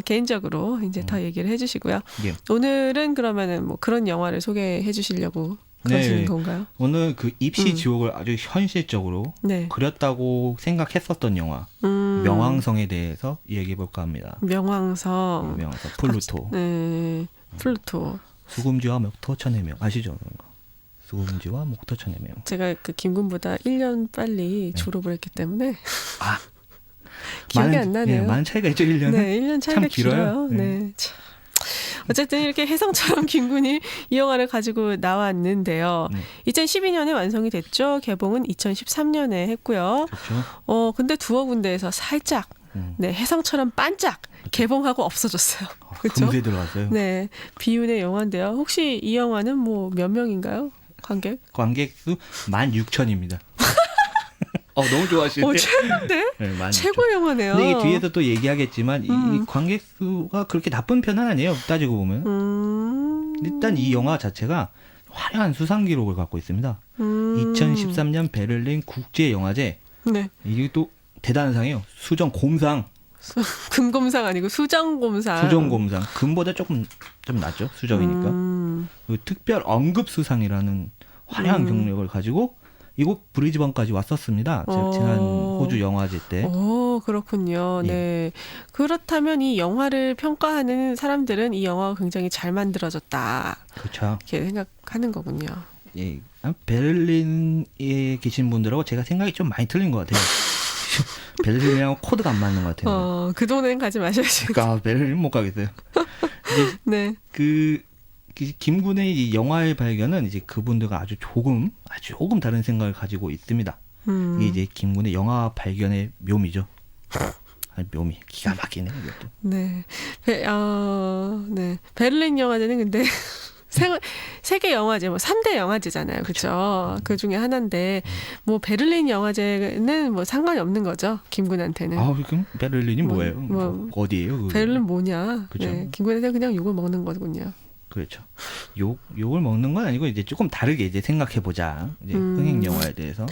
Speaker 6: 개인적으로 이제 더 얘기를 해주시고요.
Speaker 5: 예.
Speaker 6: 오늘은 그러면은 뭐 그런 영화를 소개해 주시려고 그러시는 건가요?
Speaker 5: 오늘 그 입시 지옥을 아주 현실적으로 그렸다고 생각했었던 영화 명왕성에 대해서 얘기해 볼까 합니다.
Speaker 6: 명왕성.
Speaker 5: 플루토.
Speaker 6: 네, 플루토.
Speaker 5: 수금지와 목토 천의 명 아시죠? 그런 거. 수금지와 목토 천의 명.
Speaker 6: 제가 그 김군보다 1년 빨리 졸업을 했기 때문에 기억이 안 나네요.
Speaker 5: 많은 차이가 있죠, 1년은.
Speaker 6: 네, 1년 차이가
Speaker 5: 참 길어요.
Speaker 6: 네. 참. 어쨌든 이렇게 혜성처럼 김군이 이 영화를 가지고 나왔는데요. 2012년에 완성이 됐죠. 개봉은 2013년에 했고요.
Speaker 5: 그렇죠.
Speaker 6: 근데 두어 군데에서 살짝 네, 혜성처럼 반짝 개봉하고 없어졌어요. 그렇죠?
Speaker 5: 금세 들어갔어요.
Speaker 6: 네, 비운의 영화인데요. 혹시 이 영화는 뭐 몇 명인가요?
Speaker 5: 관객수 16,000입니다. 너무 좋아하시는데.
Speaker 6: 최고인데?
Speaker 5: 네,
Speaker 6: 최고 영화네요.
Speaker 5: 근데 이게 뒤에서 또 얘기하겠지만 이 관객수가 그렇게 나쁜 편은 아니에요. 따지고 보면. 일단 이 영화 자체가 화려한 수상 기록을 갖고 있습니다. 2013년 베를린 국제영화제. 네. 이게 또 대단한 상이에요. 수정 곰상.
Speaker 6: 금곰상 아니고 수정곰상.
Speaker 5: 수정곰상. 금보다 조금 좀 낫죠. 수정이니까. 그 특별 언급수상이라는 화려한 경력을 가지고 이곳 브리즈번까지 왔었습니다. 지난 호주 영화제 때.
Speaker 6: 그렇군요. 네. 그렇다면 이 영화를 평가하는 사람들은 이 영화가 굉장히 잘 만들어졌다.
Speaker 5: 그렇죠.
Speaker 6: 이렇게 생각하는 거군요.
Speaker 5: 예, 베를린에 계신 분들하고 제가 생각이 좀 많이 틀린 것 같아요. 베를린이랑 코드가 안 맞는 것 같아요.
Speaker 6: 그 동네는 가지 마셔야지.
Speaker 5: 그러니까 베를린 못 가겠어요.
Speaker 6: 네.
Speaker 5: 김군의 이 영화의 발견은 이제 그분들과 아주 조금 다른 생각을 가지고 있습니다. 이게 이제 김군의 영화 발견의 묘미죠. 묘미 기가 막히네 이것도.
Speaker 6: 네. 네. 베를린 영화제는 근데 세계 영화제, 3대 영화제잖아요. 그렇죠? 그 중에 하나인데, 베를린 영화제는 상관이 없는 거죠. 김군한테는.
Speaker 5: 그럼 베를린이 뭐예요? 어디예요?
Speaker 6: 베를린 뭐냐?
Speaker 5: 그렇죠.
Speaker 6: 네, 김군한테는 그냥 욕을 먹는 거군요.
Speaker 5: 그렇죠. 욕을 먹는 건 아니고, 이제 조금 다르게 이제 생각해보자. 이제 흥행 영화에 대해서.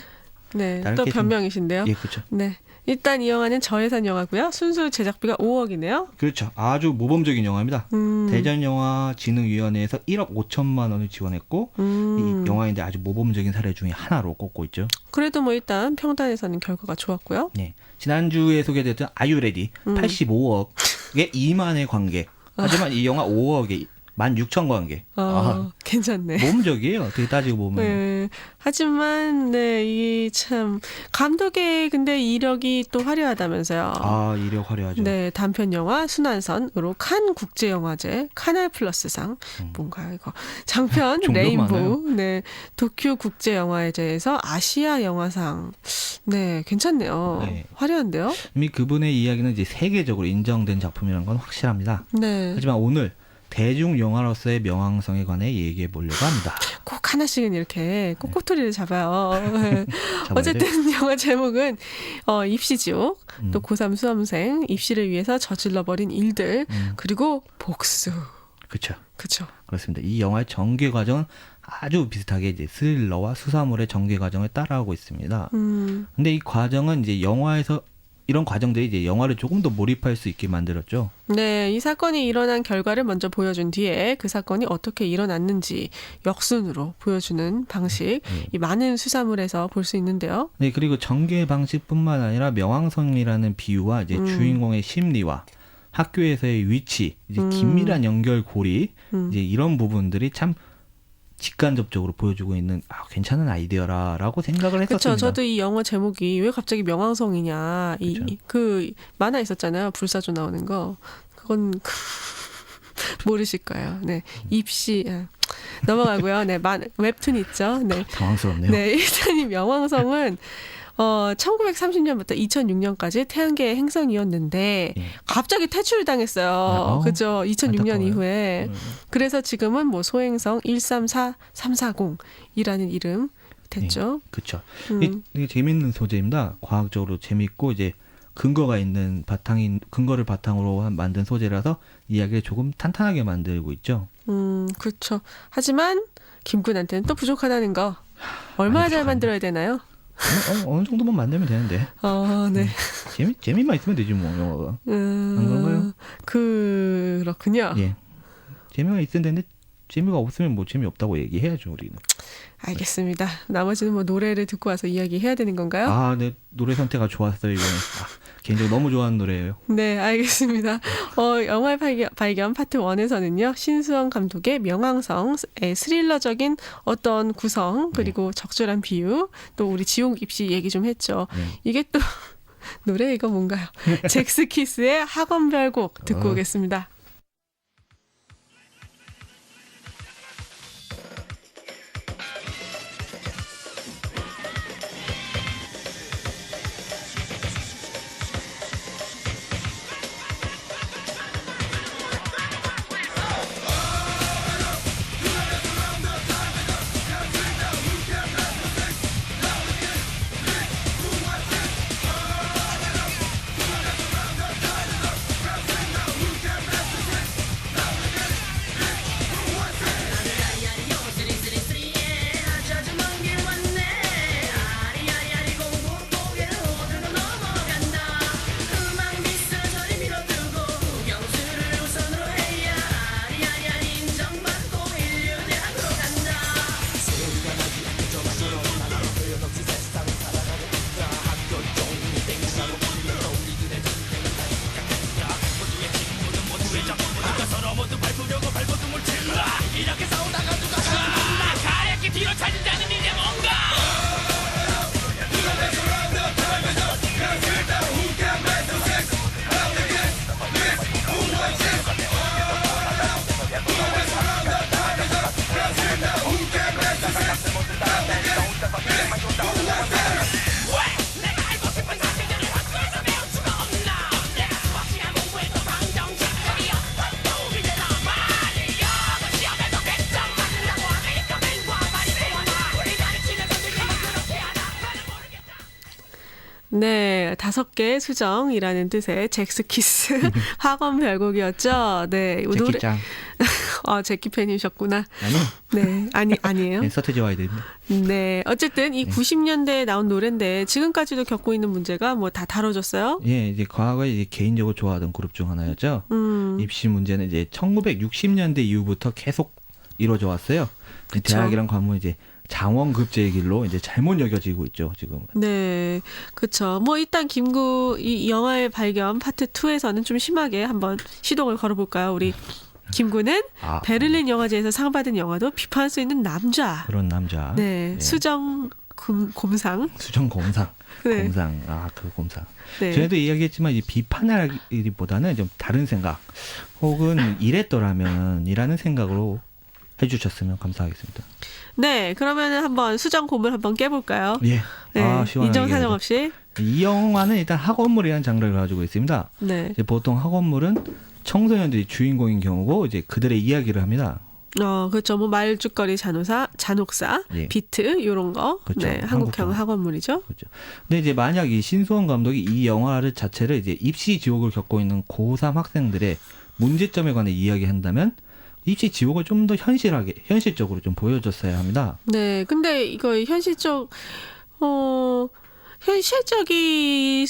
Speaker 6: 네, 또 변명이신데요.
Speaker 5: 예, 그렇죠.
Speaker 6: 네. 일단 이 영화는 저예산 영화고요. 순수 제작비가 5억이네요.
Speaker 5: 그렇죠. 아주 모범적인 영화입니다. 대전영화진흥위원회에서 1억 5천만 원을 지원했고 이 영화인데 아주 모범적인 사례 중에 하나로 꼽고 있죠.
Speaker 6: 그래도 일단 평단에서는 결과가 좋았고요.
Speaker 5: 네. 지난주에 소개됐던 아유레디 85억의 2만의 관객. 하지만 이 영화 5억에 16,000 관객.
Speaker 6: 괜찮네.
Speaker 5: 모범적이에요. 어떻게 따지고 보면.
Speaker 6: 네. 하지만 이 참 감독의 근데 이력이 또 화려하다면서요.
Speaker 5: 이력 화려하죠.
Speaker 6: 네, 단편 영화 순환선으로 칸 국제영화제 카날 플러스상 뭔가 이거 장편 레인보우 네 도쿄 국제영화제에서 아시아 영화상 네 괜찮네요. 네. 화려한데요.
Speaker 5: 이미 그분의 이야기는 이제 세계적으로 인정된 작품이라는 건 확실합니다.
Speaker 6: 네.
Speaker 5: 하지만 오늘 대중 영화로서의 명왕성에 관해 얘기해 보려고 합니다.
Speaker 6: 꼭 하나씩은 이렇게 꼿꼿토리를 잡아요. 어쨌든 영화 제목은 입시지옥, 또 고3 수험생 입시를 위해서 저질러버린 일들, 그리고 복수.
Speaker 5: 그렇죠.
Speaker 6: 그렇죠.
Speaker 5: 그렇습니다. 이 영화의 전개 과정은 아주 비슷하게 이제 스릴러와 수사물의 전개 과정을 따라하고 있습니다. 근데 이 과정은 이제 영화에서 이런 과정들이 이제 영화를 조금 더 몰입할 수 있게 만들었죠.
Speaker 6: 네, 이 사건이 일어난 결과를 먼저 보여준 뒤에 그 사건이 어떻게 일어났는지 역순으로 보여주는 방식, 이 많은 수사물에서 볼 수 있는데요.
Speaker 5: 네, 그리고 전개 방식뿐만 아니라 명왕성이라는 비유와 이제 주인공의 심리와 학교에서의 위치, 이제 긴밀한 연결고리, 이제 이런 부분들이 참 직간접적으로 보여주고 있는 괜찮은 아이디어라고 생각을 했었습니다.
Speaker 6: 그렇죠. 저도 이 영화 제목이 왜 갑자기 명왕성이냐. 그 만화 있었잖아요. 불사조 나오는 거. 그건 모르실 거예요. 네, 입시 넘어가고요. 네, 웹툰 있죠. 네,
Speaker 5: 당황스럽네요.
Speaker 6: 네, 일단 이 명왕성은 1930년부터 2006년까지 태양계의 행성이었는데 갑자기 퇴출당했어요. 그죠? 2006년
Speaker 5: 안타까워요.
Speaker 6: 이후에. 그래서 지금은 뭐 소행성 134340이라는 이름 됐죠.
Speaker 5: 그렇죠. 이게 재밌는 소재입니다. 과학적으로 재밌고 이제 근거를 바탕으로 만든 소재라서 이야기를 조금 탄탄하게 만들고 있죠.
Speaker 6: 그렇죠. 하지만 김군한테는 또 부족하다는 거. 얼마나 잘 만들어야 되나요?
Speaker 5: 어느 정도만 만들면 되는데.
Speaker 6: 네.
Speaker 5: 재미만 있으면 되지 뭐 영화가. 안 그런가요?
Speaker 6: 그렇군요.
Speaker 5: 예. 재미가 있으면 되는데 재미가 없으면 뭐 재미없다고 얘기해야죠 우리는.
Speaker 6: 알겠습니다. 나머지는 뭐 노래를 듣고 와서 이야기해야 되는 건가요?
Speaker 5: 네. 노래 선택가 좋았어요 이거는. 개인적으로 너무 좋아하는 노래예요.
Speaker 6: 네, 알겠습니다. 영화 발견 파트 1에서는요. 신수원 감독의 명왕성의 스릴러적인 어떤 구성 그리고 적절한 비유 또 우리 지옥 입시 얘기 좀 했죠. 이게 또 노래 이거 뭔가요? 잭스키스의 학원별곡 듣고 오겠습니다. 네, 5개의 수정이라는 뜻의 잭스키스 학원 별곡이었죠. 네,
Speaker 5: 제키짱.
Speaker 6: 제키 팬이셨구나.
Speaker 5: 아니요.
Speaker 6: 네, 아니에요.
Speaker 5: 네, 서태지와 아이들입니다.
Speaker 6: 네, 어쨌든 이 90년대에 나온 노래인데 지금까지도 겪고 있는 문제가 뭐 다 다뤄졌어요?
Speaker 5: 예, 이제 과거에 이제 개인적으로 좋아하던 그룹 중 하나였죠. 입시 문제는 이제 1960년대 이후부터 계속 이루어져 왔어요. 대학이란 관문이 이제 장원급제의 길로 이제 잘못 여겨지고 있죠, 지금.
Speaker 6: 네, 그렇죠. 뭐 일단 이 영화의 발견 파트 2에서는 좀 심하게 한번 시동을 걸어볼까요? 우리 김구는 베를린 영화제에서 상 받은 영화도 비판할 수 있는 남자.
Speaker 5: 그런 남자.
Speaker 6: 네, 수정 곰상.
Speaker 5: 수정 곰상.
Speaker 6: 네.
Speaker 5: 곰상. 그 곰상.
Speaker 6: 네.
Speaker 5: 전에도 이야기했지만 이 비판하기보다는 좀 다른 생각, 혹은 이랬더라면이라는 생각으로 해주셨으면 감사하겠습니다.
Speaker 6: 네, 그러면 한번 수정 곰을 한번 깨볼까요?
Speaker 5: 예.
Speaker 6: 네,
Speaker 5: 시원하게
Speaker 6: 인정사정 없이.
Speaker 5: 이 영화는 일단 학원물이라는 장르를 가지고 있습니다.
Speaker 6: 네.
Speaker 5: 이제 보통 학원물은 청소년들이 주인공인 경우고 이제 그들의 이야기를 합니다.
Speaker 6: 그렇죠. 뭐 말죽거리 잔혹사,
Speaker 5: 예.
Speaker 6: 비트 이런 거.
Speaker 5: 그렇죠.
Speaker 6: 네, 한국형 학원물이죠.
Speaker 5: 그렇죠. 근데 이제 만약 이 신수원 감독이 이 영화를 자체를 이제 입시 지옥을 겪고 있는 고3 학생들의 문제점에 관해 이야기한다면 입시 지옥을 좀 더 현실적으로 좀 보여줬어야 합니다.
Speaker 6: 네, 근데 이거 현실적이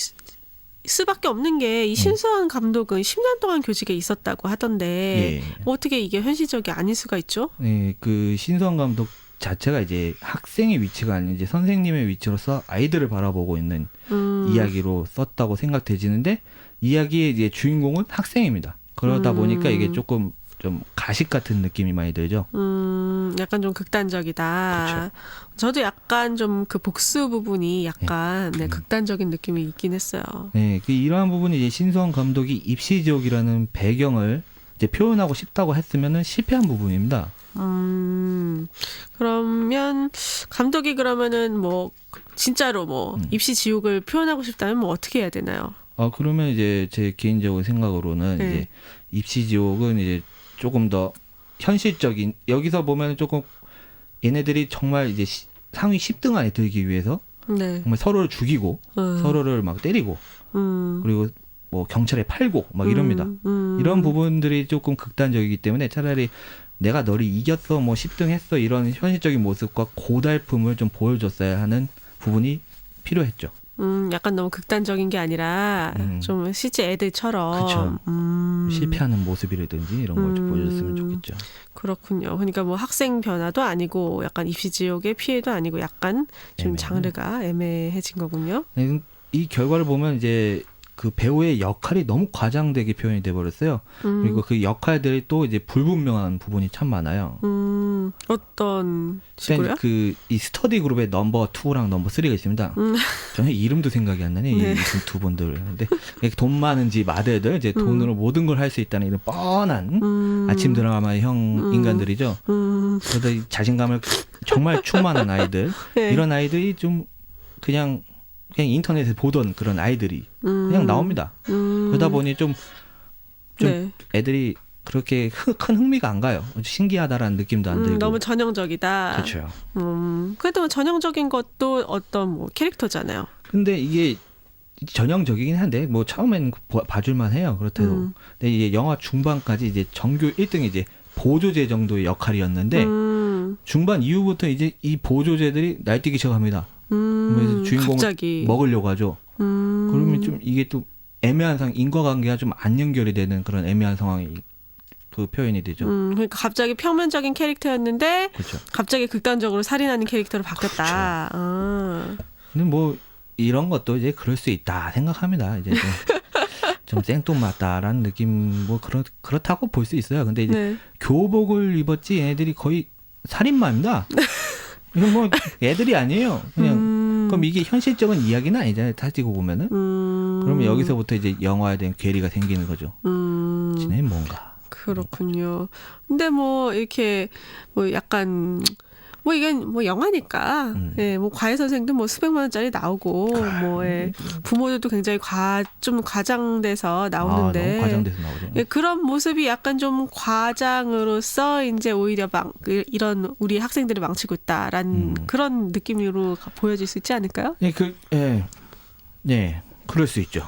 Speaker 6: 수밖에 없는 게 이 신수환 감독은 10년 동안 교직에 있었다고 하던데
Speaker 5: 예.
Speaker 6: 어떻게 이게 현실적이 아닐 수가 있죠?
Speaker 5: 네, 그 신수환 감독 자체가 이제 학생의 위치가 아닌 이제 선생님의 위치로서 아이들을 바라보고 있는 이야기로 썼다고 생각되지는데 이야기의 이제 주인공은 학생입니다. 그러다 보니까 이게 조금 좀 가식 같은 느낌이 많이 들죠.
Speaker 6: 약간 좀 극단적이다.
Speaker 5: 그렇죠.
Speaker 6: 저도 약간 좀 그 복수 부분이 약간 네, 극단적인 느낌이 있긴 했어요.
Speaker 5: 네, 그 이러한 부분이 이제 신수환 감독이 입시지옥이라는 배경을 이제 표현하고 싶다고 했으면은 실패한 부분입니다.
Speaker 6: 그러면 감독이 그러면은 뭐 진짜로 뭐 입시 지옥을 표현하고 싶다면 뭐 어떻게 해야 되나요?
Speaker 5: 그러면 이제 제 개인적인 생각으로는
Speaker 6: 네.
Speaker 5: 이제 입시지옥은 이제 조금 더 현실적인 여기서 보면 조금 얘네들이 정말 이제 상위 10등 안에 들기 위해서
Speaker 6: 네.
Speaker 5: 정말 서로를 죽이고 서로를 막 때리고 그리고 뭐 경찰에 팔고 막 이럽니다. 이런 부분들이 조금 극단적이기 때문에 차라리 내가 너를 이겼어 뭐 10등 했어 이런 현실적인 모습과 고달픔을 좀 보여줬어야 하는 부분이 필요했죠.
Speaker 6: 약간 너무 극단적인 게 아니라 좀 실제 애들처럼
Speaker 5: 그렇죠. 실패하는 모습이라든지 이런 걸 좀 보여줬으면 좋겠죠.
Speaker 6: 그렇군요. 그러니까 뭐 학생 변화도 아니고 약간 입시 지옥의 피해도 아니고 약간 좀 장르가 애매해진 거군요.
Speaker 5: 네, 이 결과를 보면 이제 그 배우의 역할이 너무 과장되게 표현이 돼 버렸어요. 그리고 그 역할들이 또 이제 불분명한 부분이 참 많아요.
Speaker 6: 어떤 식으로요?
Speaker 5: 이 스터디 그룹의 넘버 2랑 넘버 3가 있습니다. 저는 이름도 생각이 안 나네.
Speaker 6: 네.
Speaker 5: 이 두 분들. 근데 돈 많은 집 아들들 이제 돈으로 모든 걸 할 수 있다는 이런 뻔한 아침 드라마형 인간들이죠. 그러다 이 자신감을 정말 충만한 아이들.
Speaker 6: 네.
Speaker 5: 이런 아이들이 좀 그냥 인터넷에 보던 그런 아이들이 그냥 나옵니다. 그러다 보니 좀
Speaker 6: 네.
Speaker 5: 애들이 그렇게 큰 흥미가 안 가요. 신기하다라는 느낌도 안 들고.
Speaker 6: 너무 전형적이다.
Speaker 5: 그렇죠.
Speaker 6: 그래도 전형적인 것도 어떤 뭐 캐릭터잖아요.
Speaker 5: 근데 이게 전형적이긴 한데 뭐 처음에는 봐줄만 해요. 그렇다고. 근데 이제 영화 중반까지 이제 정규 1등이 이제 보조제 정도의 역할이었는데 중반 이후부터 이제 이 보조제들이 날뛰기 시작합니다. 그래서 주인공을
Speaker 6: 갑자기.
Speaker 5: 먹으려고 하죠. 그러면 좀 이게 또 애매한 인과관계가 좀 안 연결이 되는 그런 애매한 상황이 그 표현이 되죠.
Speaker 6: 그러니까 갑자기 평면적인 캐릭터였는데
Speaker 5: 그렇죠.
Speaker 6: 갑자기 극단적으로 살인하는 캐릭터로 바뀌었다.
Speaker 5: 그렇죠. 근데 뭐 이런 것도 이제 그럴 수 있다 생각합니다. 이제 좀 생뚱맞다라는 느낌 뭐 그렇다고 볼 수 있어요. 근데 이제
Speaker 6: 네.
Speaker 5: 교복을 입었지 얘네들이 거의 살인마입니다. 이건 뭐 애들이 아니에요. 그냥 그럼 이게 현실적인 이야기는 아니잖아요. 따지고 보면은. 그러면 여기서부터 이제 영화에 대한 괴리가 생기는 거죠. 진짜 뭔가.
Speaker 6: 그렇군요. 근데 뭐 이렇게 뭐 약간 뭐 이건 뭐 영화니까 예, 뭐 과외 선생도 뭐 수백만 원짜리 나오고 뭐 예, 부모들도 굉장히 좀 과장돼서 나오는데
Speaker 5: 너무 과장돼서 나오죠.
Speaker 6: 예, 그런 모습이 약간 좀 과장으로서 이제 오히려 이런 우리 학생들을 망치고 있다라는 그런 느낌으로 보여질 수 있지 않을까요?
Speaker 5: 네, 그럴 수 있죠.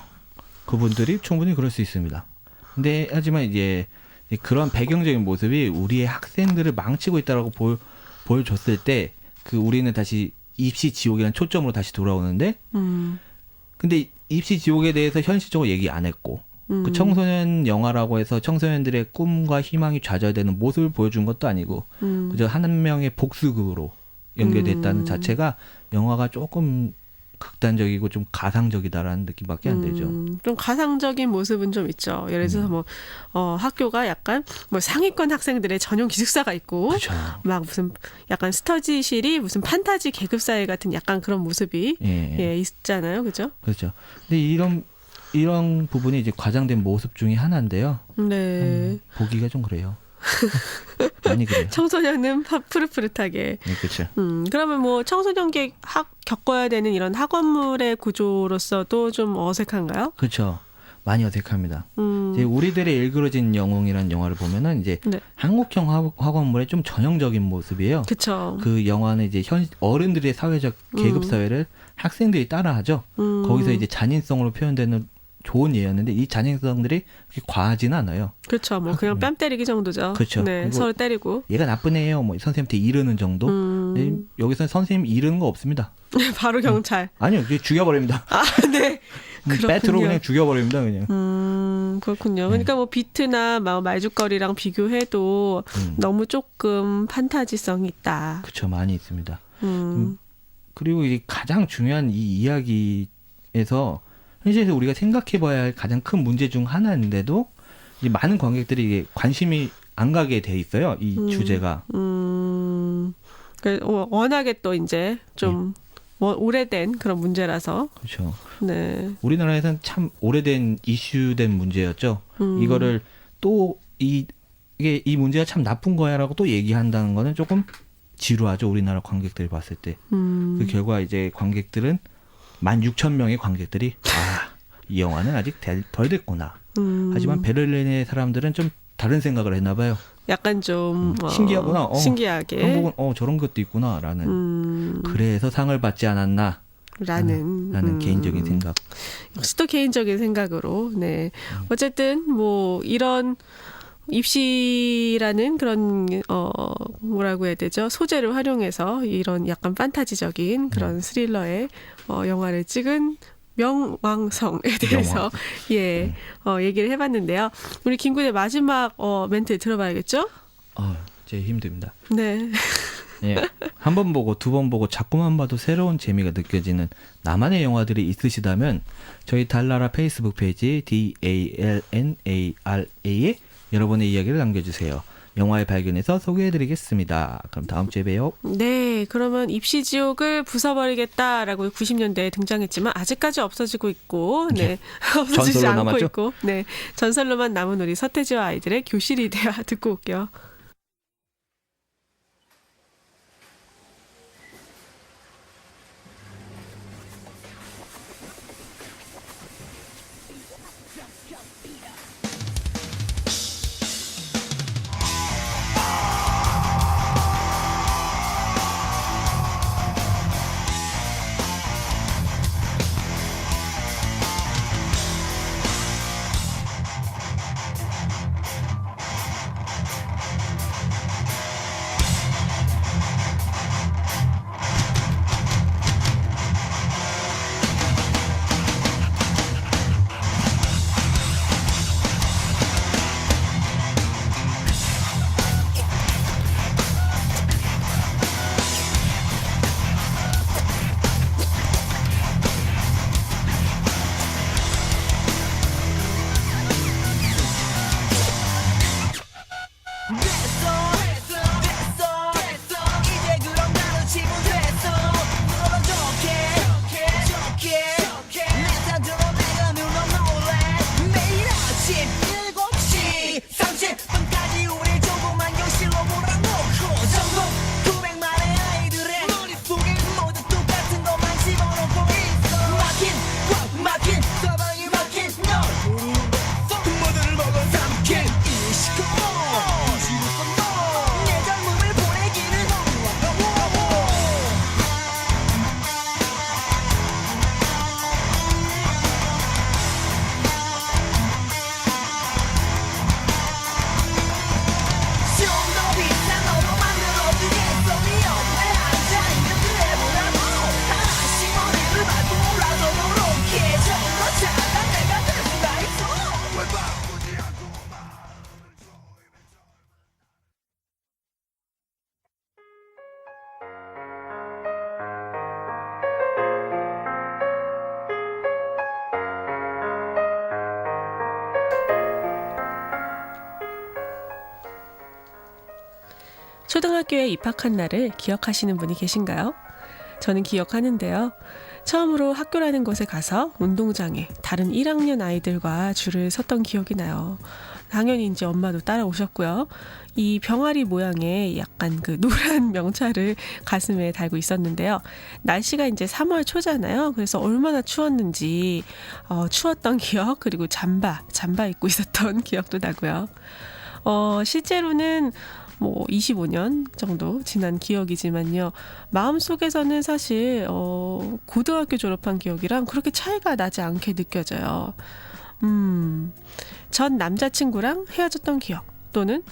Speaker 5: 그분들이 충분히 그럴 수 있습니다. 근데 하지만 이제 그런 배경적인 모습이 우리의 학생들을 망치고 있다라고 보여줬을 때 그 우리는 다시 입시 지옥이라는 초점으로 다시 돌아오는데 근데 입시 지옥에 대해서 현실적으로 얘기 안 했고 그 청소년 영화라고 해서 청소년들의 꿈과 희망이 좌절되는 모습을 보여준 것도 아니고 그저 한 명의 복수극으로 연결됐다는 자체가 영화가 조금 극단적이고 좀 가상적이다라는 느낌밖에 안 들죠.
Speaker 6: 좀 가상적인 모습은 좀 있죠. 예를 들어서 뭐 학교가 약간 뭐 상위권 학생들의 전용 기숙사가 있고
Speaker 5: 그렇죠.
Speaker 6: 막 무슨 약간 스터디실이 무슨 판타지 계급사회 같은 약간 그런 모습이 예, 있잖아요. 그죠?
Speaker 5: 그렇죠. 근데 이런 부분이 이제 과장된 모습 중에 하나인데요.
Speaker 6: 네.
Speaker 5: 보기가 좀 그래요. 많이 그래요.
Speaker 6: 청소년은 푸릇푸릇하게.
Speaker 5: 네, 그렇죠.
Speaker 6: 그러면 뭐 청소년기 겪어야 되는 이런 학원물의 구조로서도 좀 어색한가요?
Speaker 5: 그렇죠. 많이 어색합니다. 이제 우리들의 일그러진 영웅이라는 영화를 보면은 이제
Speaker 6: 네.
Speaker 5: 한국형 학원물의 좀 전형적인 모습이에요.
Speaker 6: 그렇죠.
Speaker 5: 그 영화는 이제 어른들의 사회적 계급 사회를 학생들이 따라하죠. 거기서 이제 잔인성으로 표현되는 좋은 예였는데 이 잔인성들이 그렇게 과하지는 않아요.
Speaker 6: 그렇죠. 뭐 그냥 뺨 때리기 정도죠.
Speaker 5: 그렇죠.
Speaker 6: 네, 서로 때리고.
Speaker 5: 얘가 나쁜 애예요. 뭐 선생님한테 이르는 정도. 근데 여기서는 선생님 이르는 거 없습니다.
Speaker 6: 바로 경찰.
Speaker 5: 아니요, 죽여버립니다.
Speaker 6: 아, 네.
Speaker 5: 배트로 그냥 죽여버립니다 그냥.
Speaker 6: 그렇군요. 그러니까 뭐 비트나 말죽거리랑 비교해도 너무 조금 판타지성이 있다.
Speaker 5: 그렇죠, 많이 있습니다. 그리고 이 가장 중요한 이 이야기에서 현실에서 우리가 생각해봐야 할 가장 큰 문제 중 하나인데도 이 많은 관객들이 이게 관심이 안 가게 돼 있어요. 이 주제가.
Speaker 6: 워낙에 또 이제 좀 오래된 그런 문제라서.
Speaker 5: 그렇죠.
Speaker 6: 네.
Speaker 5: 우리나라에서는 참 오래된 이슈된 문제였죠. 이거를 또 이게 이 문제가 참 나쁜 거야라고 또 얘기한다는 거는 조금 지루하죠. 우리나라 관객들이 봤을 때. 그 결과 이제 관객들은 16,000명의 관객들이 이 영화는 아직 덜 됐구나. 하지만 베를린의 사람들은 좀 다른 생각을 했나 봐요.
Speaker 6: 약간 좀
Speaker 5: 신기하구나.
Speaker 6: 신기하게.
Speaker 5: 한국은 저런 것도 있구나라는. 그래서 상을 받지 않았나. 라는 개인적인 생각.
Speaker 6: 역시 또 개인적인 생각으로. 네. 어쨌든 뭐 이런 입시라는 그런 뭐라고 해야 되죠? 소재를 활용해서 이런 약간 판타지적인 그런 스릴러의 영화를 찍은 명왕성에 대해서 얘기를 해봤는데요. 우리 김군의 마지막 멘트 들어봐야겠죠?
Speaker 5: 제 힘듭니다.
Speaker 6: 네.
Speaker 5: 예, 한 번 보고 두 번 보고 자꾸만 봐도 새로운 재미가 느껴지는 나만의 영화들이 있으시다면 저희 달나라 페이스북 페이지 DALNARA에 여러분의 이야기를 남겨주세요. 영화의 발견에서 소개해드리겠습니다. 그럼 다음 주에 봬요.
Speaker 6: 네, 그러면 입시지옥을 부숴버리겠다라고 90년대에 등장했지만 아직까지 없어지고 있고, 네, 없어지지 않고 남았죠? 있고, 네, 전설로만 남은 우리 서태지와 아이들의 교실이 대화 듣고 올게요. 초등학교에 입학한 날을 기억하시는 분이 계신가요? 저는 기억하는데요. 처음으로 학교라는 곳에 가서 운동장에 다른 1학년 아이들과 줄을 섰던 기억이 나요. 당연히 이제 엄마도 따라오셨고요. 이 병아리 모양의 약간 그 노란 명찰을 가슴에 달고 있었는데요. 날씨가 이제 3월 초잖아요. 그래서 얼마나 추웠는지 추웠던 기억, 그리고 잠바 입고 있었던 기억도 나고요. 실제로는 뭐 25년 정도 지난 기억이지만요. 마음속에서는 사실 고등학교 졸업한 기억이랑 그렇게 차이가 나지 않게 느껴져요. 전 남자친구랑 헤어졌던 기억, 또는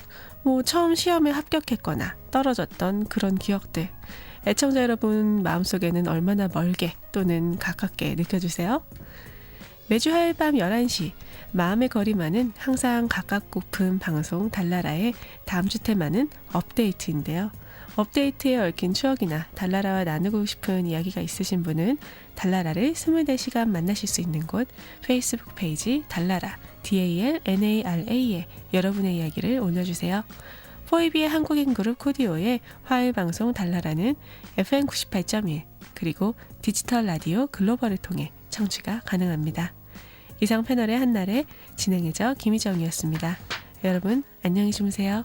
Speaker 6: 뭐 처음 시험에 합격했거나 떨어졌던 그런 기억들. 애청자 여러분 마음속에는 얼마나 멀게 또는 가깝게 느껴주세요. 매주 화요일 밤 11시 마음의 거리만은 항상 가깝고픈 방송 달나라의 다음 주 테마는 업데이트인데요. 업데이트에 얽힌 추억이나 달나라와 나누고 싶은 이야기가 있으신 분은 달나라를 24시간 만나실 수 있는 곳 페이스북 페이지 달나라 DALNARA에 여러분의 이야기를 올려주세요. 4EB의 한국인 그룹 코디오의 화요일 방송 달나라는 FM 98.1 그리고 디지털 라디오 글로벌을 통해 청취가 가능합니다. 이상 패널의 한날의 진행해저 김희정이었습니다. 여러분 안녕히 주무세요.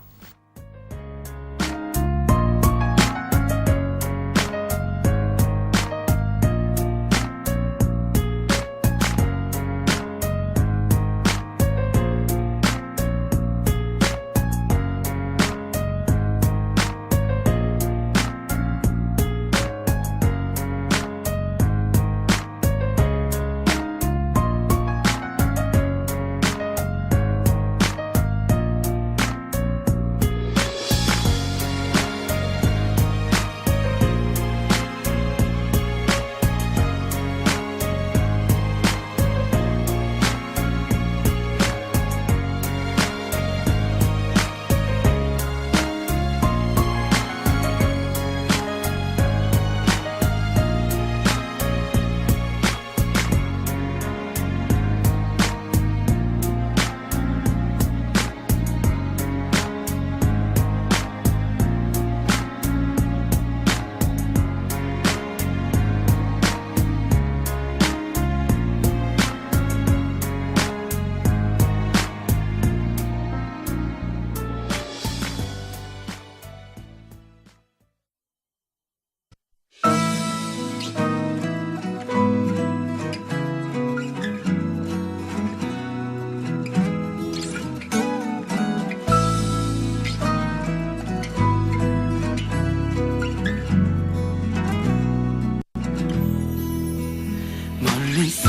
Speaker 3: 멀리서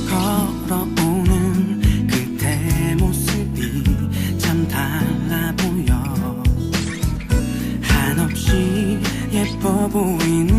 Speaker 3: 걸어오는 그대 모습이 참 달라 보여. 한없이 예뻐 보이는